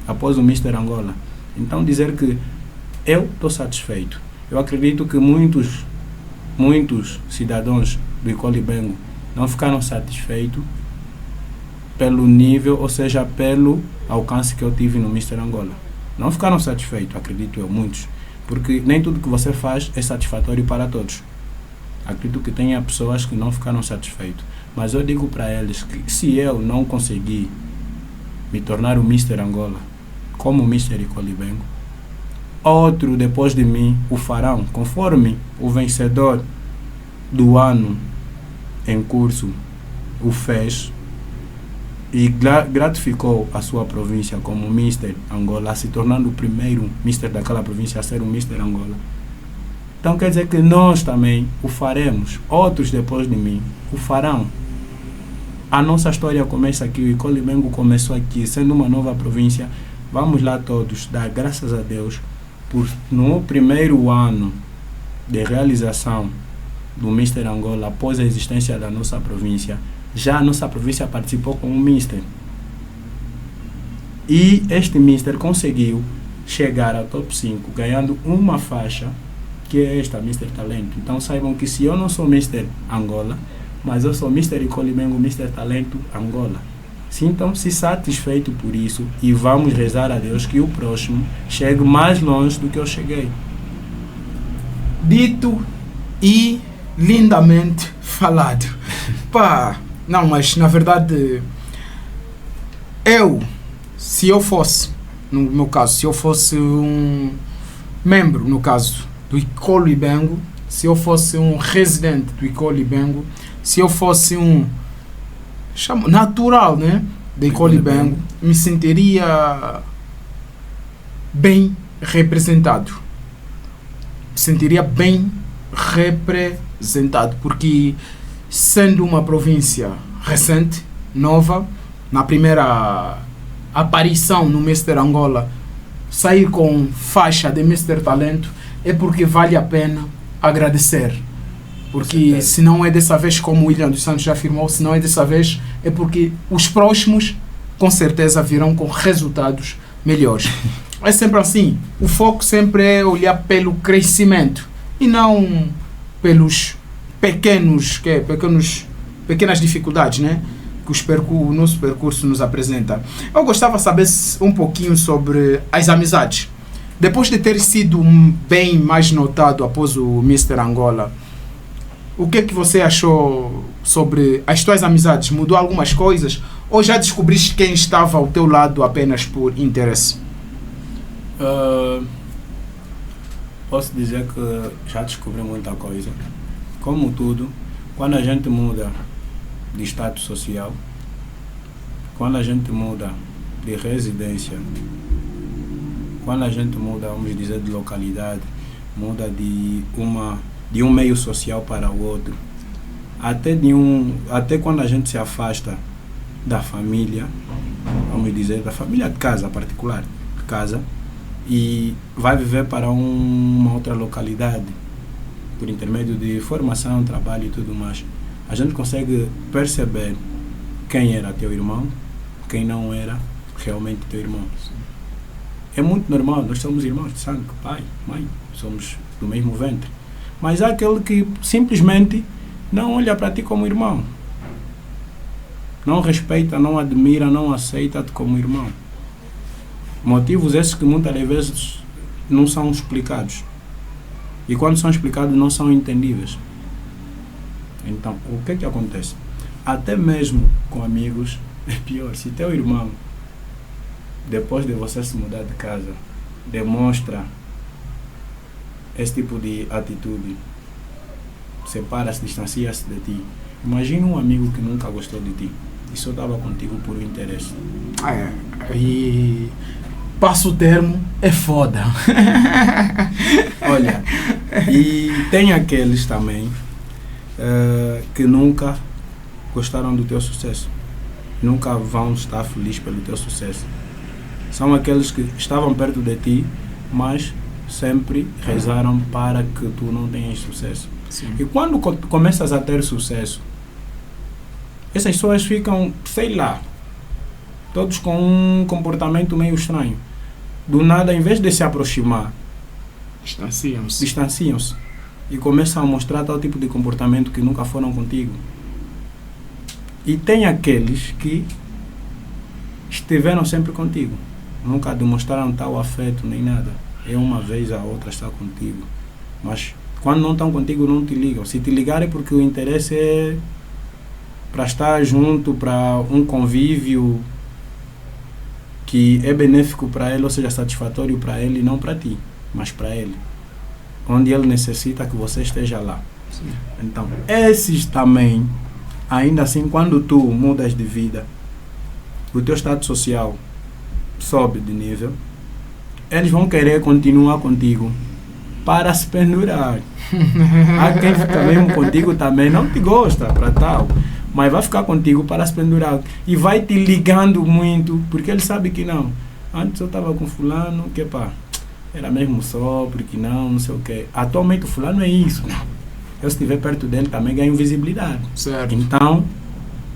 após o Mr. Angola. Então dizer que eu estou satisfeito. Eu acredito que muitos cidadãos do Icolibengo não ficaram satisfeitos pelo nível, ou seja, pelo alcance que eu tive no Mr. Angola. Não ficaram satisfeitos, acredito eu, muitos. Porque nem tudo que você faz é satisfatório para todos. Acredito que tenha pessoas que não ficaram satisfeitos. Mas eu digo para eles que se eu não conseguir me tornar o Mr. Angola, como o Mr. Icolibengo, outro depois de mim o farão, conforme o vencedor do ano em curso o fez e gratificou a sua província como Mr. Angola, se tornando o primeiro Mr. daquela província a ser o Mr. Angola. Então quer dizer que nós também o faremos, outros depois de mim o farão. a nossa história começa aqui, o Icolimengo começou aqui, sendo uma nova província. Vamos lá todos dar graças a Deus por no primeiro ano de realização do Mister Angola, após a existência da nossa província, já a nossa província participou com um Mister. E este Mister conseguiu chegar ao top 5, ganhando uma faixa, que é esta, Mister Talento. Então saibam que se eu não sou Mister Angola, mas eu sou Mister Icolimengo, Mister Talento Angola. Sintam-se satisfeitos por isso e vamos rezar a Deus que o próximo chegue mais longe do que eu cheguei. Dito e lindamente falado. Pá, não, mas na verdade, se eu fosse, no meu caso, se eu fosse um membro, no caso, do Icolimengo, se eu fosse um residente do Icolimengo, se eu fosse um natural, né, de Icolimengo, me sentiria bem representado. Me sentiria bem representado, porque sendo uma província recente, nova, na primeira aparição no Mister Angola, sair com faixa de Mister Talento é porque vale a pena agradecer. Porque se não é dessa vez, como o William dos Santos já afirmou, se não é dessa vez, é porque os próximos com certeza virão com resultados melhores. É sempre assim, o foco sempre é olhar pelo crescimento e não pelos pequenas dificuldades, né, que o nosso percurso nos apresenta. Eu gostava de saber um pouquinho sobre as amizades. Depois de ter sido bem mais notado após o Mister Angola, o que é que você achou sobre as tuas amizades? Mudou algumas coisas? Ou já descobriste quem estava ao teu lado apenas por interesse? Posso dizer que já descobri muita coisa. Como tudo, quando a gente muda de status social, quando a gente muda de residência, quando a gente muda, vamos dizer, de localidade, muda de um meio social para o outro, até quando a gente se afasta da família, vamos dizer, da família de casa particular, de casa, e vai viver para uma outra localidade, por intermédio de formação, trabalho e tudo mais, a gente consegue perceber quem era teu irmão, quem não era realmente teu irmão. É muito normal, nós somos irmãos de sangue, pai, mãe, somos do mesmo ventre. Mas há aquele que simplesmente não olha para ti como irmão. Não respeita, não admira, não aceita-te como irmão. Motivos esses que muitas vezes não são explicados. E quando são explicados não são entendíveis. Então, o que é que acontece? Até mesmo com amigos é pior. Se teu irmão, depois de você se mudar de casa, demonstra esse tipo de atitude, separa-se, distancia-se de ti. Imagina um amigo que nunca gostou de ti e só estava contigo por um interesse. E passo o termo, é foda. Olha, e tem aqueles também que nunca gostaram do teu sucesso, nunca vão estar felizes pelo teu sucesso. São aqueles que estavam perto de ti, mas sempre rezaram para que tu não tenhas sucesso. Sim. E quando começas a ter sucesso, essas pessoas ficam, sei lá, todos com um comportamento meio estranho. Do nada, em vez de se aproximar, distanciam-se e começam a mostrar tal tipo de comportamento que nunca foram contigo. E tem aqueles que estiveram sempre contigo, nunca demonstraram tal afeto nem nada. É uma vez a outra está contigo, mas quando não estão contigo não te ligam. Se te ligarem é porque o interesse é para estar junto, para um convívio que é benéfico para ele, ou seja, satisfatório para ele, não para ti, mas para ele, onde ele necessita que você esteja lá. Sim. Então, esses também, ainda assim, quando tu mudas de vida, o teu status social sobe de nível, eles vão querer continuar contigo para se pendurar. Há quem fica mesmo contigo também, não te gosta para tal, mas vai ficar contigo para se pendurar. E vai te ligando muito, porque ele sabe que não. Antes eu estava com fulano, que pá, era mesmo só, porque não sei o quê. Atualmente o fulano é isso. Eu se estiver perto dele também ganho visibilidade. Certo. Então,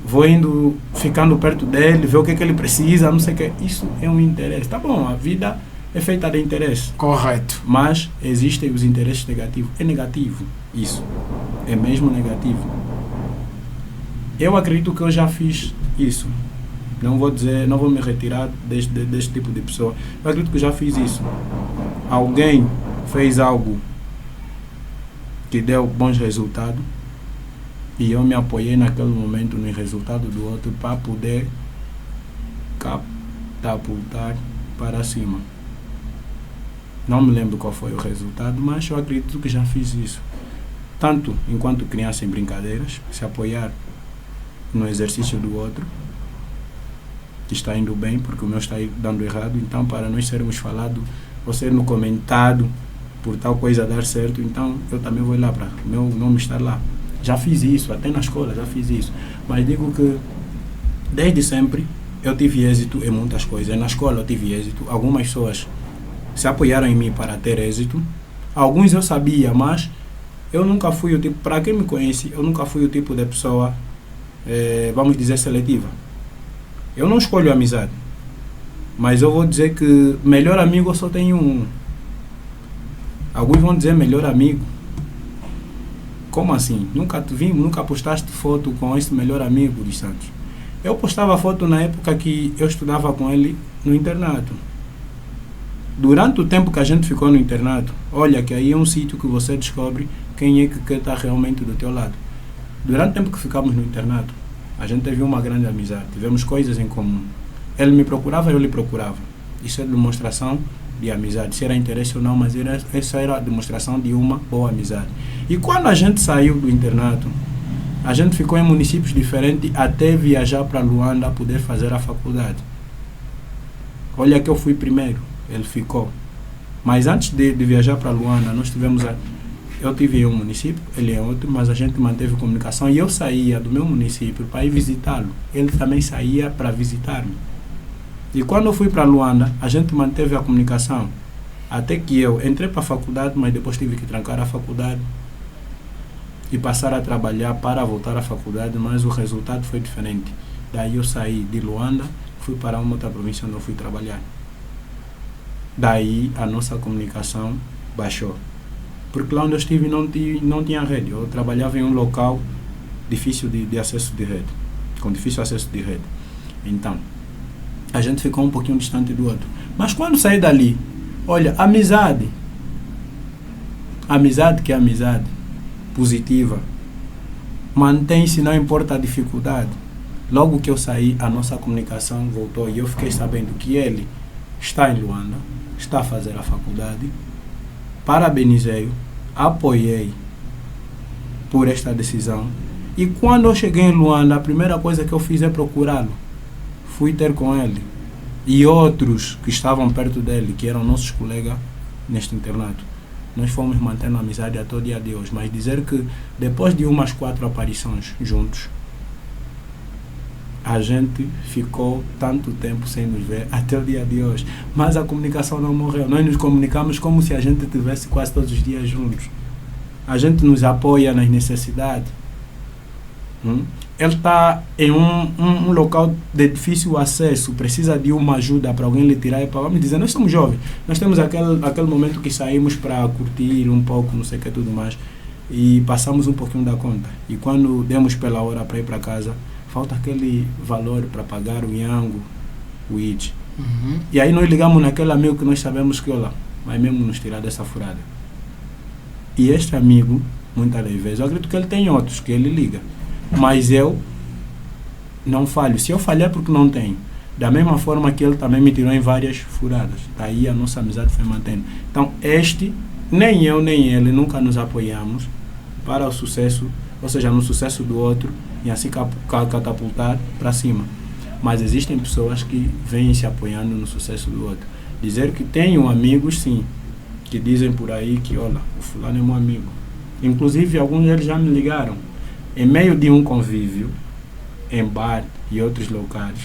vou indo, ficando perto dele, ver o que ele precisa, não sei o quê. Isso é um interesse. Tá bom, a vida é feita de interesse. Correto. Mas existem os interesses negativos. É negativo isso. É mesmo negativo. Eu acredito que eu já fiz isso. Não vou me retirar deste tipo de pessoa. Eu acredito que eu já fiz isso. Alguém fez algo que deu bons resultados e eu me apoiei naquele momento no resultado do outro para poder catapultar para cima. Não me lembro qual foi o resultado, mas eu acredito que já fiz isso. Tanto enquanto criança em brincadeiras, se apoiar no exercício do outro, que está indo bem, porque o meu está dando errado, então para nós sermos falados, ou sendo comentado por tal coisa dar certo, então eu também vou lá para o meu nome estar lá. Já fiz isso, até na escola já fiz isso, mas digo que desde sempre eu tive êxito em muitas coisas. Na escola eu tive êxito, algumas pessoas se apoiaram em mim para ter êxito, alguns eu sabia, mas eu nunca fui o tipo, para quem me conhece, eu nunca fui o tipo de pessoa, vamos dizer, seletiva. Eu não escolho amizade, mas eu vou dizer que melhor amigo eu só tenho um. Alguns vão dizer melhor amigo. Como assim? Nunca te vi, nunca postaste foto com esse melhor amigo de Santos? Eu postava foto na época que eu estudava com ele no internato. Durante o tempo que a gente ficou no internato, olha que aí é um sítio que você descobre quem é que quer estar realmente do teu lado. Durante o tempo que ficamos no internato, a gente teve uma grande amizade, tivemos coisas em comum. Ele me procurava, eu lhe procurava. Isso é demonstração de amizade, se era interesse ou não, mas essa era a demonstração de uma boa amizade. E quando a gente saiu do internato, a gente ficou em municípios diferentes até viajar para Luanda poder fazer a faculdade. Olha que eu fui primeiro, ele ficou. Mas antes de viajar para Luanda, nós tivemos eu tive em um município, ele em outro, mas a gente manteve comunicação e eu saía do meu município para ir visitá-lo. Ele também saía para visitar-me. E quando eu fui para Luanda, a gente manteve a comunicação. Até que eu entrei para a faculdade, mas depois tive que trancar a faculdade e passar a trabalhar para voltar à faculdade, mas o resultado foi diferente. Daí eu saí de Luanda, fui para uma outra província onde eu fui trabalhar. Daí a nossa comunicação baixou. Porque lá onde eu estive não tinha rede. Eu trabalhava em um local difícil de acesso de rede, com difícil acesso de rede. Então, a gente ficou um pouquinho distante do outro. Mas quando saí dali, olha, amizade que é amizade positiva, mantém-se, não importa a dificuldade. Logo que eu saí, a nossa comunicação voltou e eu fiquei sabendo que ele está em Luanda, está a fazer a faculdade. Parabenizei-o, apoiei por esta decisão. E quando eu cheguei em Luanda, a primeira coisa que eu fiz é procurá-lo. Fui ter com ele e outros que estavam perto dele, que eram nossos colegas neste internato. Nós fomos mantendo a amizade até o dia de hoje. Mas dizer que depois de umas 4 aparições juntos, a gente ficou tanto tempo sem nos ver até o dia de hoje. Mas a comunicação não morreu. Nós nos comunicamos como se a gente estivesse quase todos os dias juntos. A gente nos apoia nas necessidades. Ele está em um local de difícil acesso, precisa de uma ajuda para alguém lhe tirar. Vamos dizer, nós somos jovens. Nós temos aquele momento que saímos para curtir um pouco, não sei o que tudo mais, e passamos um pouquinho da conta. E quando demos pela hora para ir para casa, falta aquele valor para pagar o Yango, o IT. E aí nós ligamos naquele amigo que nós sabemos que, olha, vai mesmo nos tirar dessa furada. E este amigo, muitas das vezes, eu acredito que ele tem outros que ele liga. Mas eu não falho. Se eu falhar, porque não tenho. Da mesma forma que ele também me tirou em várias furadas. Daí a nossa amizade foi mantendo. Então, nem eu nem ele, nunca nos apoiamos para o sucesso, ou seja, no sucesso do outro, e assim catapultar para cima. Mas existem pessoas que vêm se apoiando no sucesso do outro. Dizer que tenho amigos, sim, que dizem por aí que, olha, o fulano é meu amigo. Inclusive, alguns deles já me ligaram. Em meio de um convívio, em bar e outros locais,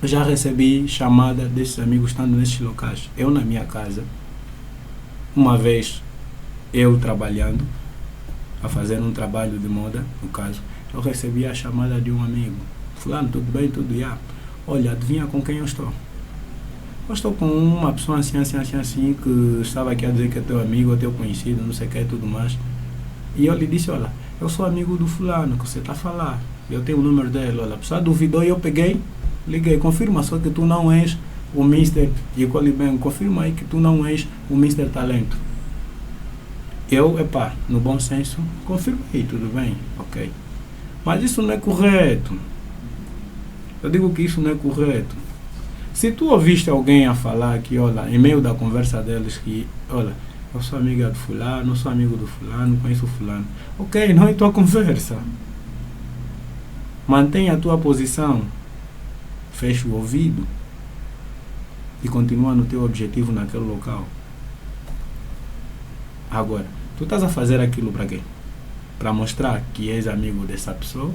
eu já recebi chamada desses amigos estando nesses locais. Eu na minha casa, uma vez eu trabalhando, a fazer um trabalho de moda, no caso, eu recebi a chamada de um amigo. Fulano, tudo bem? Tudo já? Olha, adivinha com quem eu estou? Eu estou com uma pessoa assim, que estava aqui a dizer que é teu amigo, é teu conhecido, não sei o que e tudo mais. E eu lhe disse, olha, eu sou amigo do fulano que você está a falar. Eu tenho o número dele, olha, a pessoa duvidou e eu peguei, liguei, confirma só que tu não és o Mr. E eu bem, confirma aí que tu não és o Mr. Talento. Eu, no bom senso, confirmei, tudo bem, ok. Mas isso não é correto. Eu digo que isso não é correto. Se tu ouviste alguém a falar que, olha, em meio da conversa deles que, olha, eu sou amiga do fulano, eu sou amigo do fulano, conheço o fulano. Ok, não é tua conversa. Mantenha a tua posição. Fecha o ouvido. E continua no teu objetivo naquele local. Agora, tu estás a fazer aquilo para quê? Para mostrar que és amigo dessa pessoa?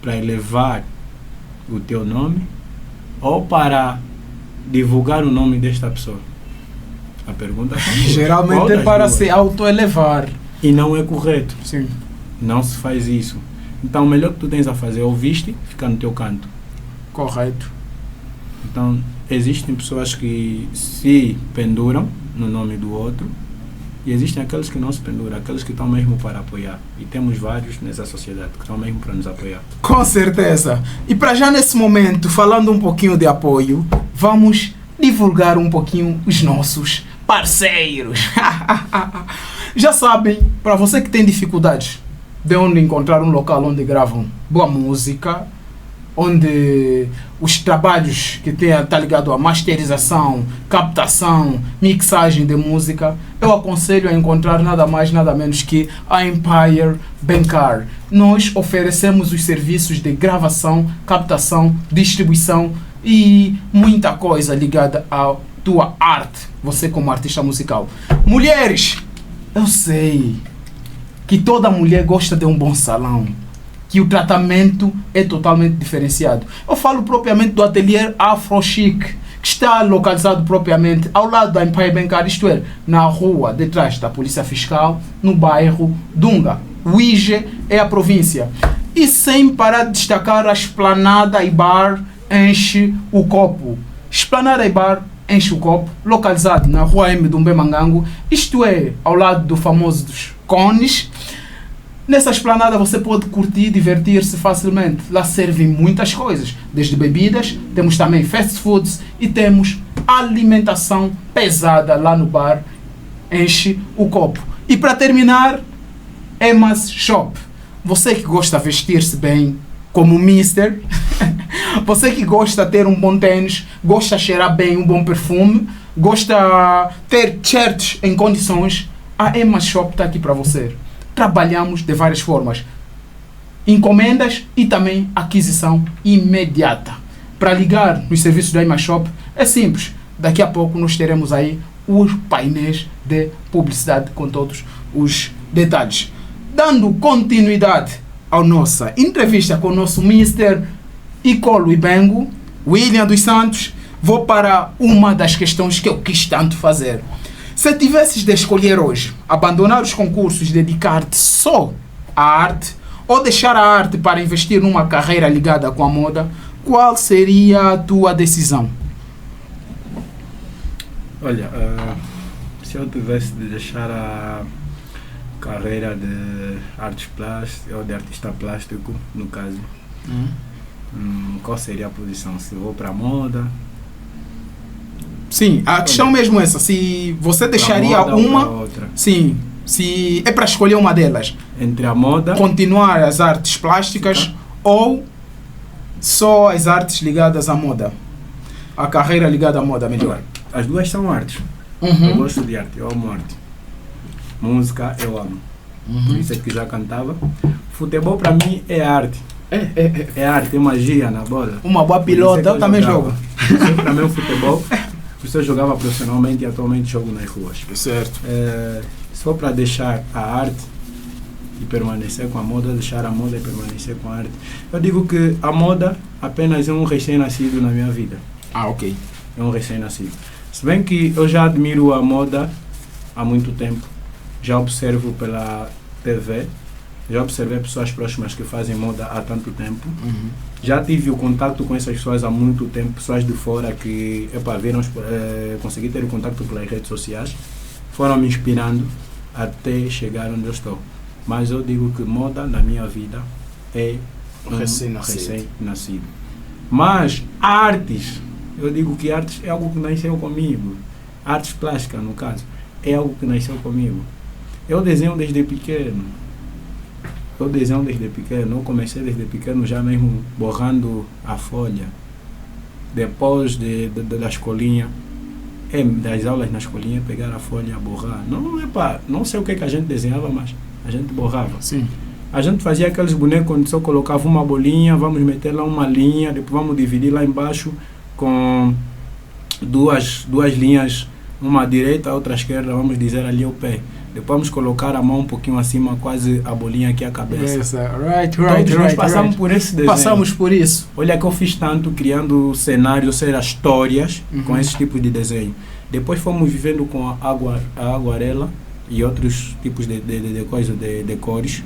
Para elevar o teu nome? Ou para divulgar o nome desta pessoa? A pergunta é geralmente é para se autoelevar. E não é correto. Sim. Não se faz isso. Então o melhor que tu tens a fazer, ouviste, fica no teu canto. Correto. Então existem pessoas que se penduram no nome do outro e existem aqueles que não se penduram, aqueles que estão mesmo para apoiar. E temos vários nessa sociedade que estão mesmo para nos apoiar. Com certeza. E para já nesse momento, falando um pouquinho de apoio, vamos divulgar um pouquinho os nossos parceiros. Já sabem, para você que tem dificuldades de onde encontrar um local onde gravam boa música, onde os trabalhos que está ligado à masterização, captação, mixagem de música, eu aconselho a encontrar nada mais, nada menos que a Empire Bancar. Nós oferecemos os serviços de gravação, captação, distribuição e muita coisa ligada à tua arte, você como artista musical. Mulheres, eu sei que toda mulher gosta de um bom salão, que o tratamento é totalmente diferenciado. Eu falo propriamente do ateliê Afro Chic, que está localizado propriamente ao lado da Empire Bancar, isto é, na rua detrás da Polícia Fiscal, no bairro Dunga. Uige é a província. E sem parar de destacar a Esplanada e Bar Enche o Copo. Esplanada e Bar Enche o Copo, localizado na rua M do Mbemangango, isto é, ao lado do famoso dos cones. Nessa esplanada você pode curtir e divertir-se facilmente. Lá servem muitas coisas, desde bebidas, temos também fast foods e temos alimentação pesada lá no bar Enche o Copo. E para terminar, Emas Shop. Você que gosta de vestir-se bem como Mister, você que gosta de ter um bom tênis, gosta de cheirar bem um bom perfume, gosta de ter shirts em condições, a Emas Shop está aqui para você. Trabalhamos de várias formas, encomendas e também aquisição imediata. Para ligar nos serviços da Emas Shop é simples, daqui a pouco nós teremos aí os painéis de publicidade com todos os detalhes. Dando continuidade à nossa entrevista com o nosso Mr. Icolo Ibengo, William dos Santos, vou para uma das questões que eu quis tanto fazer. Se tivesses de escolher hoje, abandonar os concursos e dedicar-te só à arte, ou deixar a arte para investir numa carreira ligada com a moda, qual seria a tua decisão? Olha, se eu tivesse de deixar a carreira de artes plásticas, ou de artista plástico, no caso, qual seria a posição? Se vou para a moda? Sim, a questão mesmo é essa. Se você deixaria uma, outra. Sim, se é para escolher uma delas, entre a moda, continuar as artes plásticas ou só as artes ligadas à moda, a carreira ligada à moda, melhor. As duas são artes. Eu gosto de arte, eu amo arte. Música eu amo. Por isso é que já cantava. Futebol para mim é arte. É arte, é magia na bola. Uma boa pilota, eu também jogo. Para mim o futebol. Eu jogava profissionalmente e atualmente jogo nas ruas. Certo. Só para deixar a arte, e permanecer com a moda, deixar a moda e permanecer com a arte. Eu digo que a moda apenas é um recém-nascido na minha vida. Ah, ok. É um recém-nascido. Se bem que eu já admiro a moda há muito tempo, já observo pela TV, já observei pessoas próximas que fazem moda há tanto tempo. Já tive o contato com essas pessoas há muito tempo, pessoas de fora que viram, consegui ter o contato pelas redes sociais, foram me inspirando até chegar onde eu estou. Mas eu digo que moda na minha vida é um recém-nascido. Mas artes, eu digo que artes é algo que nasceu comigo. Artes plásticas, no caso, é algo que nasceu comigo. Eu desenho desde pequeno. Eu comecei desde pequeno já mesmo borrando a folha. Depois da escolinha, das aulas na escolinha, pegar a folha, borrar. Não sei o que a gente desenhava, mas a gente borrava. Sim. A gente fazia aqueles bonecos onde só colocava uma bolinha, vamos meter lá uma linha, depois vamos dividir lá embaixo com duas linhas, uma à direita, a outra à esquerda, vamos dizer ali o pé. Depois vamos colocar a mão um pouquinho acima, quase a bolinha aqui a cabeça. Todos nós passamos por esse desenho. Passamos por isso. Olha que eu fiz tanto criando cenários, ou seja, histórias com esse tipo de desenho. Depois fomos vivendo com a aguarela e outros tipos de cores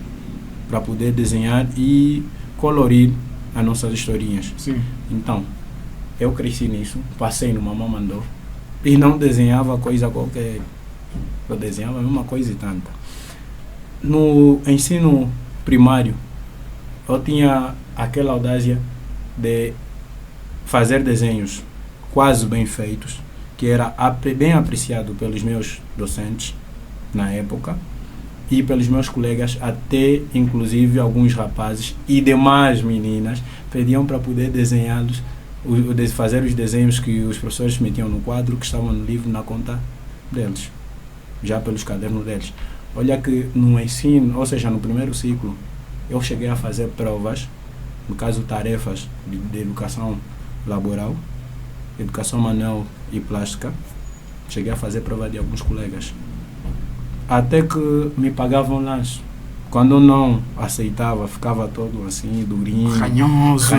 para poder desenhar e colorir as nossas historinhas. Sim. Então, eu cresci nisso, passei no Mamãe Mandou e não desenhava coisa qualquer. Eu desenhava a mesma coisa e tanta. No ensino primário, eu tinha aquela audácia de fazer desenhos quase bem feitos, que era bem apreciado pelos meus docentes na época e pelos meus colegas, até inclusive alguns rapazes e demais meninas pediam para poder desenhá-los, fazer os desenhos que os professores metiam no quadro, que estavam no livro, na conta deles, já pelos cadernos deles. Olha que no ensino, ou seja, no primeiro ciclo, eu cheguei a fazer provas, no caso tarefas de educação laboral, educação manual e plástica. Cheguei a fazer prova de alguns colegas. Até que me pagavam lanche. Quando eu não aceitava, ficava todo assim, durinho, ranhoso.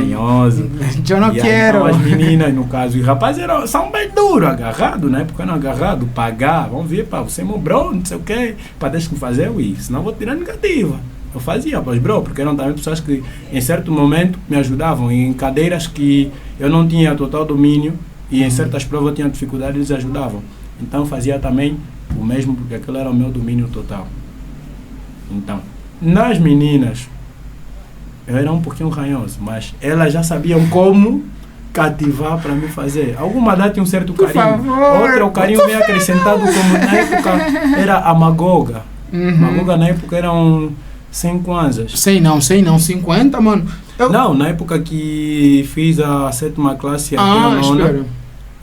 Eu não quero. Então, as meninas, no caso, e rapazes são bem duros, agarrados, na época não agarrado, pagar, vamos ver, pá, você é meu bro, não sei o quê, para deixar de fazer isso, senão vou tirar negativa. Eu fazia, pois bro, porque eram também pessoas que em certo momento me ajudavam, em cadeiras que eu não tinha total domínio e em certas provas eu tinha dificuldade, eles ajudavam. Então eu fazia também o mesmo, porque aquilo era o meu domínio total. Então, nas meninas, eu era um pouquinho ranhoso, mas elas já sabiam como cativar para me fazer. Alguma dá tinha um certo carinho, outra o carinho veio acrescentado, como na época era a Magoga. Magoga na época eram 100 kwanzas. Sei não, 50, mano. Não, na época que fiz a 7ª classe até a 9ª,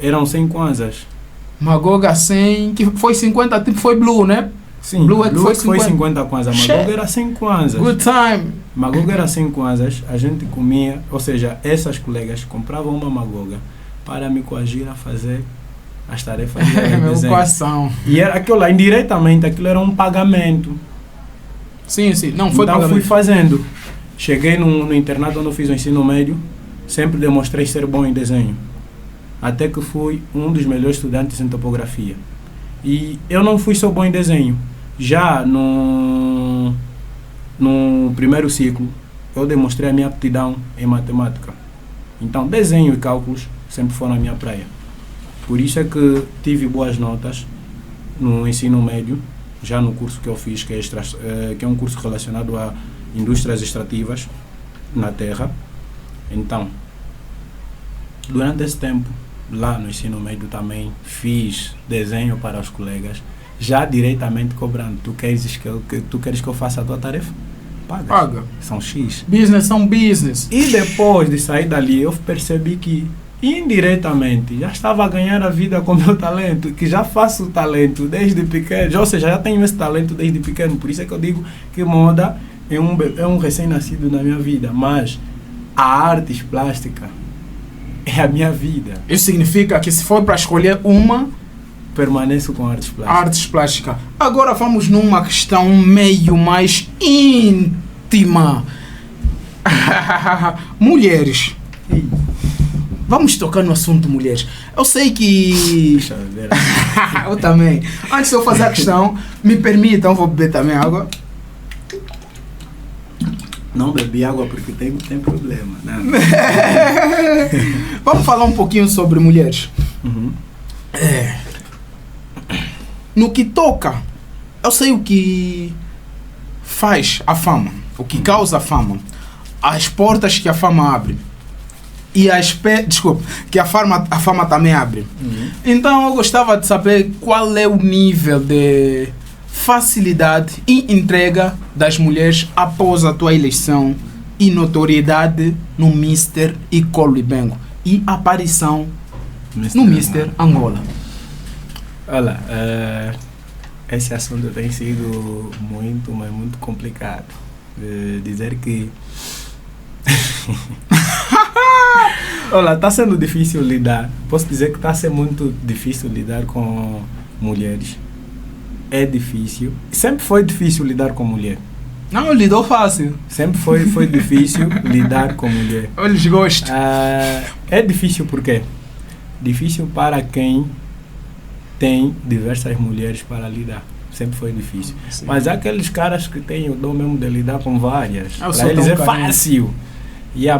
eram 100 kwanzas. Magoga 100, que foi 50, tipo foi Blue, né? Sim, Blue é que foi 50 kwanzas, Magoga era 100 kwanzas. Good time. Magoga era 100 kwanzas, a gente comia, ou seja, essas colegas compravam uma Magoga para me coagir a fazer as tarefas de desenho. E era aquilo lá, indiretamente, aquilo era um pagamento. Sim, não foi então pagamento. Fui fazendo. Cheguei no internato onde eu fiz o ensino médio, sempre demonstrei ser bom em desenho. Até que fui um dos melhores estudantes em topografia. E eu não fui só bom em desenho. Já no primeiro ciclo, eu demonstrei a minha aptidão em matemática. Então, desenho e cálculos sempre foram a minha praia. Por isso é que tive boas notas no ensino médio, já no curso que eu fiz, que é um curso relacionado a indústrias extrativas na terra. Então, durante esse tempo, lá no ensino médio também fiz desenho para os colegas, já diretamente cobrando. Tu queres que eu faça a tua tarefa? Paga. São X. Business são business. E depois de sair dali, eu percebi que indiretamente já estava a ganhar a vida com meu talento, que já faço talento desde pequeno, ou seja, já tenho esse talento desde pequeno. Por isso é que eu digo que moda é um recém-nascido na minha vida, mas a arte plástica é a minha vida. Isso significa que se for para escolher uma, permaneço com artes plásticas. Artes plásticas. Agora vamos numa questão meio mais íntima. Mulheres. Vamos tocar no assunto mulheres. Eu sei que... Deixa eu ver. Eu também. Antes de eu fazer a questão, me permitam, vou beber também água. Não bebi água porque tem problema, né? Vamos falar um pouquinho sobre mulheres. Uhum. No que toca, eu sei o que faz a fama, o que causa a fama, as portas que a fama abre e que a fama também abre. Uhum. Então eu gostava de saber qual é o nível de facilidade e entrega das mulheres após a tua eleição e notoriedade no Mr. Icolo Ibengo e aparição no Mr. Angola. Olha, esse assunto tem sido muito, mas muito complicado. Dizer que... Olha, está sendo difícil lidar. Posso dizer que está sendo muito difícil lidar com mulheres. É difícil. Sempre foi difícil lidar com mulher. Não, lidou fácil. Sempre foi difícil lidar com mulher. Eles gostam. É difícil por quê? Difícil para quem tem diversas mulheres para lidar. Sempre foi difícil. Sim. Mas há aqueles caras que têm o dom mesmo de lidar com várias. Eu Para sou eles tão é carente. fácil.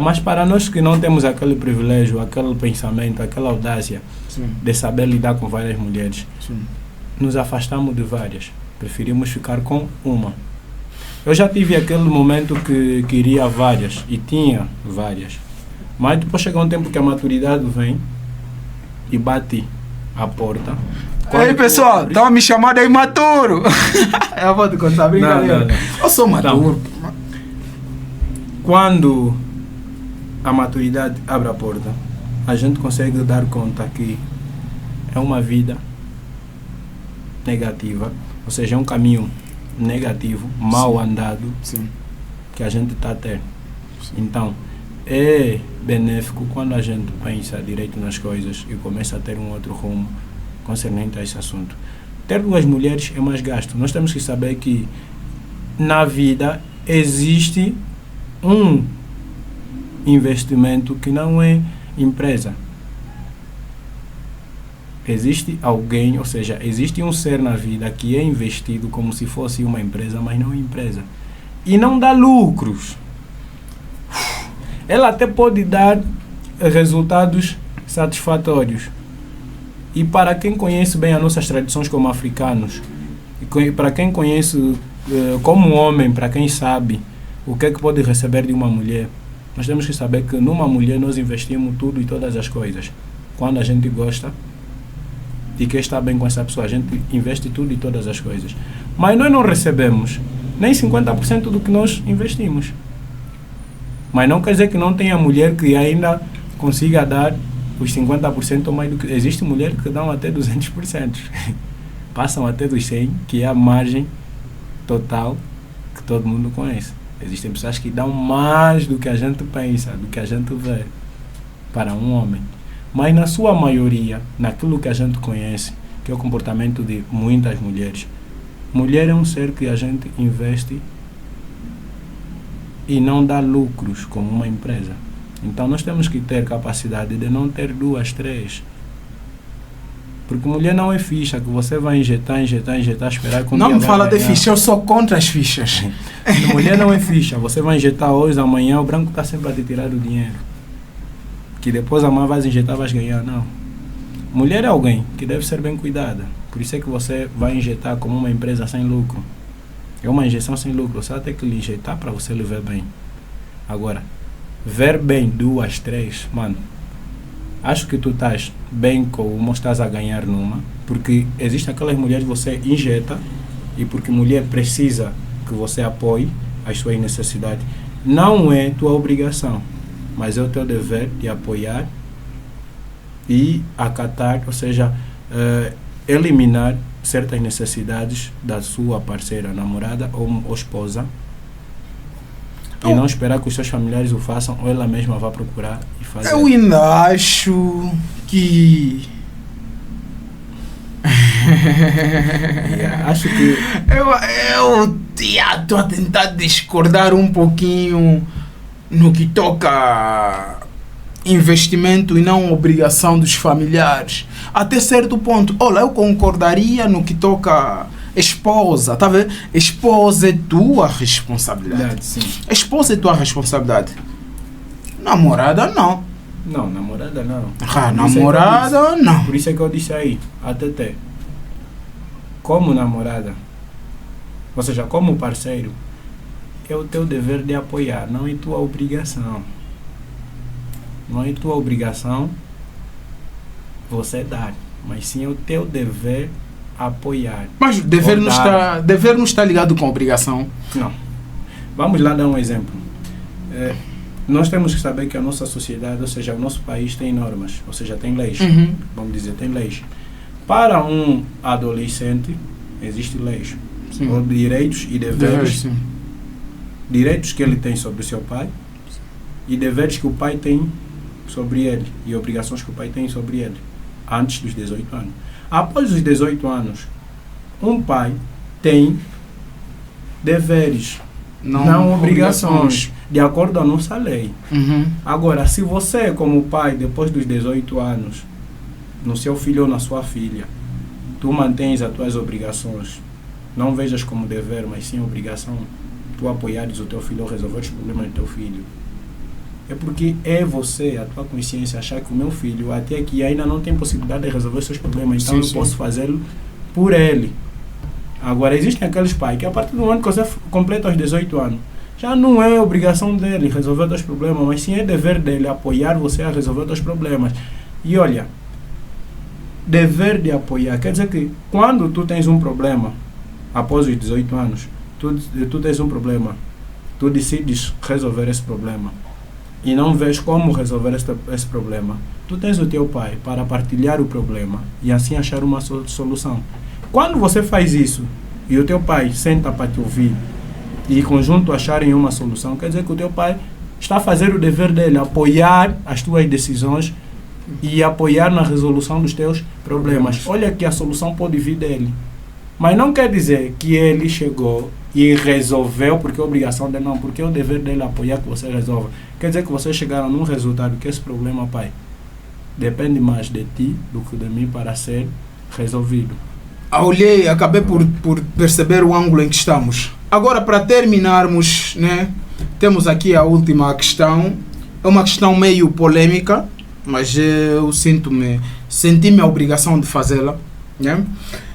Mas para nós que não temos aquele privilégio, aquele pensamento, aquela audácia Sim, de saber lidar com várias mulheres, sim. nos afastamos de várias. Preferimos ficar com uma. Eu já tive aquele momento que queria várias e tinha várias. Mas depois chega um tempo que a maturidade vem e bate a porta. Aí pessoal, estão me chamando de imaturo. Eu vou te contar, brincadeira. Não. Eu sou maturo. Quando a maturidade abre a porta, a gente consegue dar conta que é uma vida negativa, ou seja, é um caminho negativo, mal andado, Sim. que a gente está a ter. Sim. Então, é benéfico quando a gente pensa direito nas coisas e começa a ter um outro rumo concernente a esse assunto. Ter duas mulheres é mais gasto. Nós temos que saber que na vida existe um investimento que não é empresa. Existe alguém, ou seja, existe um ser na vida que é investido como se fosse uma empresa, mas não é empresa. E não dá lucros. Ela até pode dar resultados satisfatórios. E para quem conhece bem as nossas tradições como africanos, e para quem conhece como homem, para quem sabe o que é que pode receber de uma mulher, nós temos que saber que numa mulher nós investimos tudo e todas as coisas. Quando a gente gosta e quer estar bem com essa pessoa, a gente investe tudo e todas as coisas. Mas nós não recebemos nem 50% do que nós investimos. Mas não quer dizer que não tenha mulher que ainda consiga dar os 50% ou mais do que... Existe mulher que dão até 200%. Passam até dos 100%, que é a margem total que todo mundo conhece. Existem pessoas que dão mais do que a gente pensa, do que a gente vê para um homem. Mas na sua maioria, naquilo que a gente conhece, que é o comportamento de muitas mulheres, mulher é um ser que a gente investe e não dá lucros como uma empresa. Então nós temos que ter capacidade de não ter duas, três. Porque mulher não é ficha que você vai injetar, esperar que um Não dia me vai fala de ganhar. ficha, eu sou contra as fichas. Mulher não é ficha, você vai injetar hoje, amanhã o branco está sempre a te tirar o dinheiro. Que depois amanhã vais injetar, vais ganhar, não. Mulher é alguém que deve ser bem cuidada. Por isso é que você vai injetar como uma empresa sem lucro. É uma injeção sem lucro, você vai ter que lhe injetar para você lhe ver bem. Agora, ver bem duas, três, mano, acho que tu estás bem como estás a ganhar numa, porque existem aquelas mulheres que você injeta e porque mulher precisa que você apoie as suas necessidades. Não é tua obrigação, mas é o teu dever de apoiar e acatar, ou seja, eliminar certas necessidades da sua parceira, namorada ou esposa, e não esperar que os seus familiares o façam ou ela mesma vá procurar e fazer. Eu ainda acho que Acho que Eu estou a tentar discordar um pouquinho no que toca a investimento e não obrigação dos familiares. Até certo ponto. Olha, eu concordaria no que toca esposa, tá vendo? Esposa é tua responsabilidade. sim. Esposa é tua responsabilidade. Namorada, não. Não, namorada não. Namorada, não. Por isso é que eu disse aí, até como namorada, ou seja, como parceiro, é o teu dever de apoiar, não é tua obrigação. Não é tua obrigação você dar, mas sim é o teu dever apoiar. Mas dever não está ligado com obrigação. Não. Vamos lá dar um exemplo. Nós temos que saber que a nossa sociedade, ou seja, o nosso país tem normas, ou seja, tem leis. Vamos dizer, tem leis. Para um adolescente, existem leis. Ou direitos e deveres. Direitos que ele tem sobre o seu pai e deveres que o pai tem sobre ele e obrigações que o pai tem sobre ele antes dos 18 anos. Após os 18 anos, um pai tem deveres, não obrigações, de acordo com a nossa lei. Agora, se você, como pai, depois dos 18 anos, no seu filho ou na sua filha, tu mantens as tuas obrigações, não vejas como dever, mas sim obrigação, tu apoiares o teu filho ou resolver os problemas do teu filho, é porque é você, a tua consciência, achar que o meu filho até aqui ainda não tem possibilidade de resolver os seus problemas, então eu posso fazê-lo por ele. Agora, existem aqueles pais que a partir do momento que você completa os 18 anos, já não é obrigação dele resolver os teus problemas, mas sim é dever dele apoiar você a resolver os teus problemas. E olha, dever de apoiar, quer dizer que quando tu tens um problema, após os 18 anos, tu tens um problema, tu decides resolver esse problema e não vês como resolver esse problema, tu tens o teu pai para partilhar o problema e assim achar uma solução. Quando você faz isso e o teu pai senta para te ouvir e em conjunto acharem uma solução, quer dizer que o teu pai está a fazer o dever dele, apoiar as tuas decisões e apoiar na resolução dos teus problemas. Olha que a solução pode vir dele. Mas não quer dizer que ele chegou e resolveu porque é obrigação dele, não, porque é o dever dele apoiar que você resolva. Quer dizer que vocês chegaram num resultado que esse problema, pai, depende mais de ti do que de mim para ser resolvido. Olhei, acabei por perceber o ângulo em que estamos. Agora, para terminarmos, né, temos aqui a última questão. É uma questão meio polêmica, mas eu senti-me a obrigação de fazê-la. Né?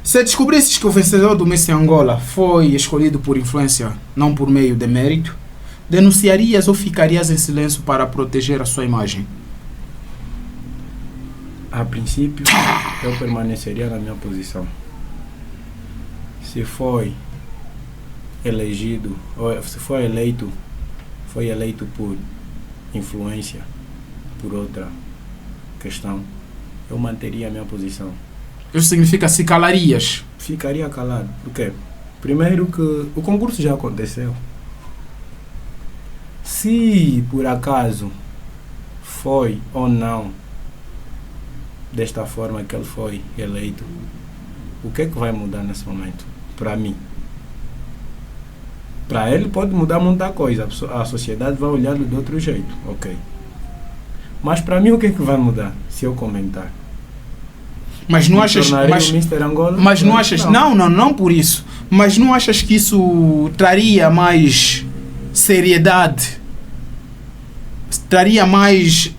Se descobrisses que o vencedor do Miss Angola foi escolhido por influência, não por meio de mérito, denunciarias ou ficarias em silêncio para proteger a sua imagem? A princípio, eu permaneceria na minha posição. Se foi elegido, ou se foi eleito por influência, por outra questão, eu manteria a minha posição. Isso significa se calarias? Ficaria calado. Por quê? Primeiro que o concurso já aconteceu. Se por acaso foi ou não desta forma que ele foi eleito, o que é que vai mudar nesse momento? Para mim. Para ele pode mudar muita coisa. A sociedade vai olhar de outro jeito. Ok. Mas para mim o que é que vai mudar se eu comentar? Mas não achas, mas não achas, não por isso, mas não achas que isso traria mais seriedade, traria mais,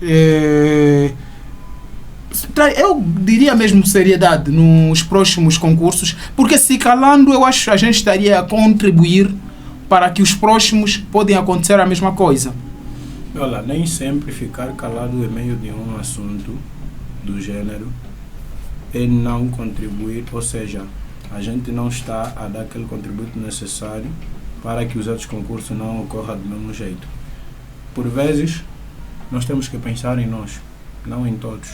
eu diria mesmo seriedade nos próximos concursos, porque se calando eu acho que a gente estaria a contribuir para que os próximos podem acontecer a mesma coisa. Olha, nem sempre ficar calado em meio de um assunto do gênero é não contribuir, ou seja, a gente não está a dar aquele contributo necessário para que os outros concursos não ocorram do mesmo jeito. Por vezes, nós temos que pensar em nós, não em todos.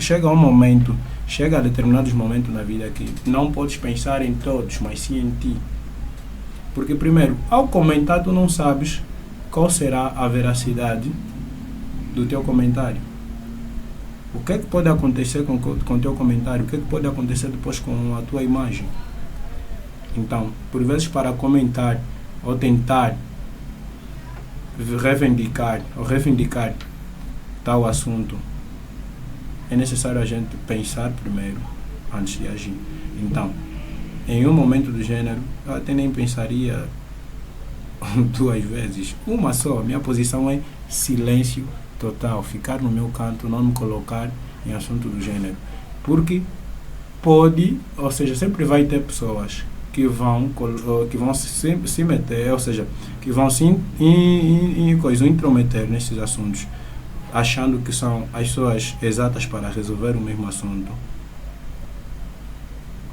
Chega um momento, chega a determinados momentos na vida que não podes pensar em todos, mas sim em ti. Porque primeiro, ao comentar, tu não sabes qual será a veracidade do teu comentário. O que é que pode acontecer com o teu comentário? O que é que pode acontecer depois com a tua imagem? Então, por vezes, para comentar ou tentar reivindicar tal assunto, é necessário a gente pensar primeiro antes de agir. Então, em um momento do gênero, eu até nem pensaria 2 vezes. Uma só. Minha posição é silêncio total. Ficar no meu canto, não me colocar em assunto do gênero. Porque pode, ou seja, sempre vai ter pessoas que vão se meter, ou seja, que vão se intrometer nesses assuntos, achando que são as pessoas exatas para resolver o mesmo assunto.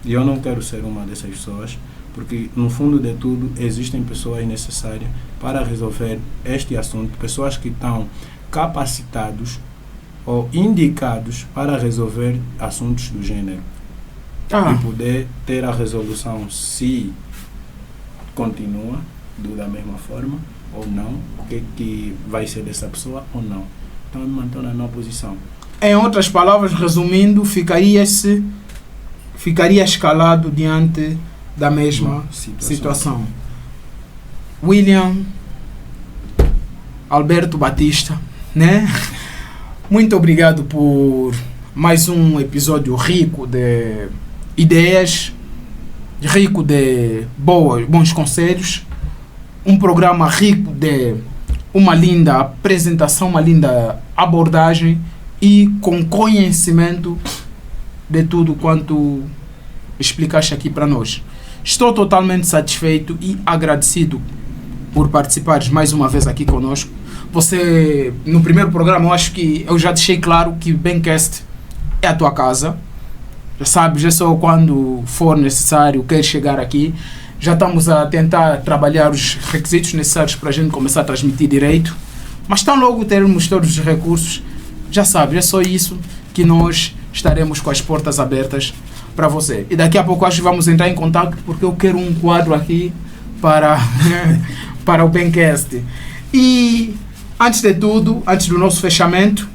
E eu não quero ser uma dessas pessoas, porque no fundo de tudo existem pessoas necessárias para resolver este assunto, pessoas que estão capacitados ou indicados para resolver assuntos do gênero. E poder ter a resolução se continua da mesma forma ou não, o que vai ser dessa pessoa ou não. Então eu me mantenho na minha posição. Em outras palavras, resumindo, ficaria escalado diante da mesma situação. William Alberto Batista, né? Muito obrigado por mais um episódio rico de ideias, rico de bons conselhos, um programa rico de uma linda apresentação, uma linda abordagem e com conhecimento de tudo quanto explicaste aqui para nós. Estou totalmente satisfeito e agradecido por participares mais uma vez aqui conosco. Você, no primeiro programa, eu acho que eu já deixei claro que o Bencast é a tua casa. Já sabes, é só quando for necessário, queres chegar aqui. Já estamos a tentar trabalhar os requisitos necessários para a gente começar a transmitir direito. Mas tão logo termos todos os recursos, já sabes, é só isso que nós estaremos com as portas abertas para você. E daqui a pouco acho que vamos entrar em contato, porque eu quero um quadro aqui para o Bencast. E antes de tudo, antes do nosso fechamento,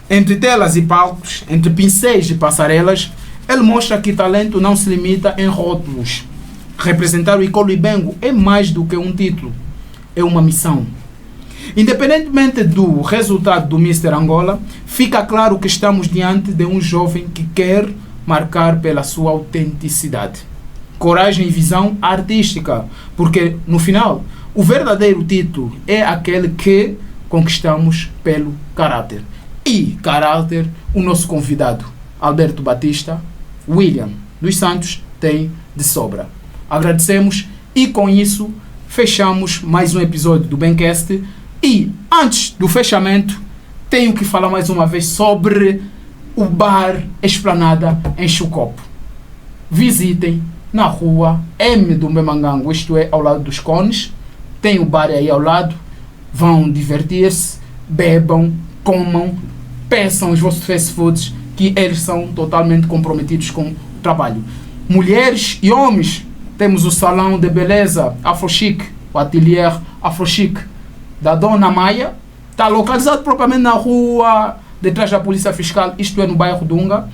entre telas e palcos, entre pincéis e passarelas, ele mostra que talento não se limita em rótulos. Representar o Icolo Ibengo é mais do que um título, é uma missão. Independentemente do resultado do Mr. Angola, fica claro que estamos diante de um jovem que quer marcar pela sua autenticidade, coragem e visão artística, porque no final o verdadeiro título é aquele que conquistamos pelo caráter. E caráter, o nosso convidado Alberto Batista, William dos Santos, tem de sobra. Agradecemos e com isso fechamos mais um episódio do Bencast. E antes do fechamento, tenho que falar mais uma vez sobre o bar Esplanada em Chucopo. Visitem na rua M do Memangango, isto é, ao lado dos cones. Tem o bar aí ao lado. Vão divertir-se, bebam, comam, peçam os vossos fast foods, que eles são totalmente comprometidos com o trabalho. Mulheres e homens, temos o salão de beleza Afrochic, o atelier Afrochic da Dona Maia. Está localizado propriamente na rua detrás da Polícia Fiscal, isto é, no bairro Dunga.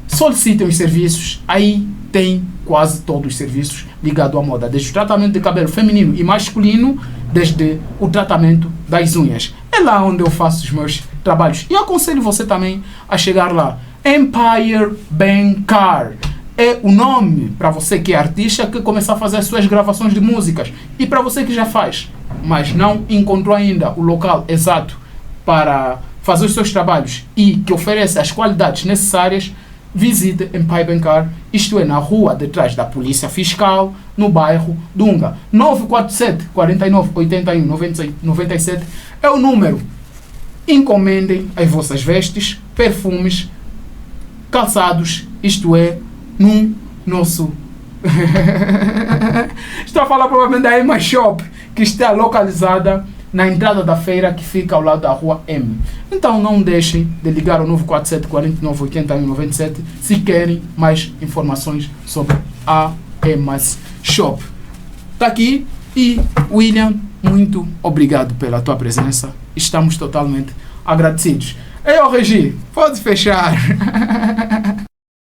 Solicitem os serviços, aí tem quase todos os serviços ligados à moda, desde o tratamento de cabelo feminino e masculino, desde o tratamento das unhas. É lá onde eu faço os meus trabalhos e aconselho você também a chegar lá. Empire Bencar é o nome para você que é artista, que começar a fazer as suas gravações de músicas, e para você que já faz, mas não encontrou ainda o local exato para fazer os seus trabalhos e que oferece as qualidades necessárias, visite Empire Bencar, isto é, na rua detrás da Polícia Fiscal, no bairro Dunga. 947 49 81 97 é o número. Encomendem as vossas vestes, perfumes, calçados, isto é, no nosso... Estou a falar provavelmente da Emma Shop, que está localizada na entrada da feira, que fica ao lado da rua M. Então não deixem de ligar ao 947 49 81 97 se querem mais informações sobre a Emma's Shop. Está aqui. E William, muito obrigado pela tua presença. Estamos totalmente agradecidos. Ei, ô Regi, pode fechar.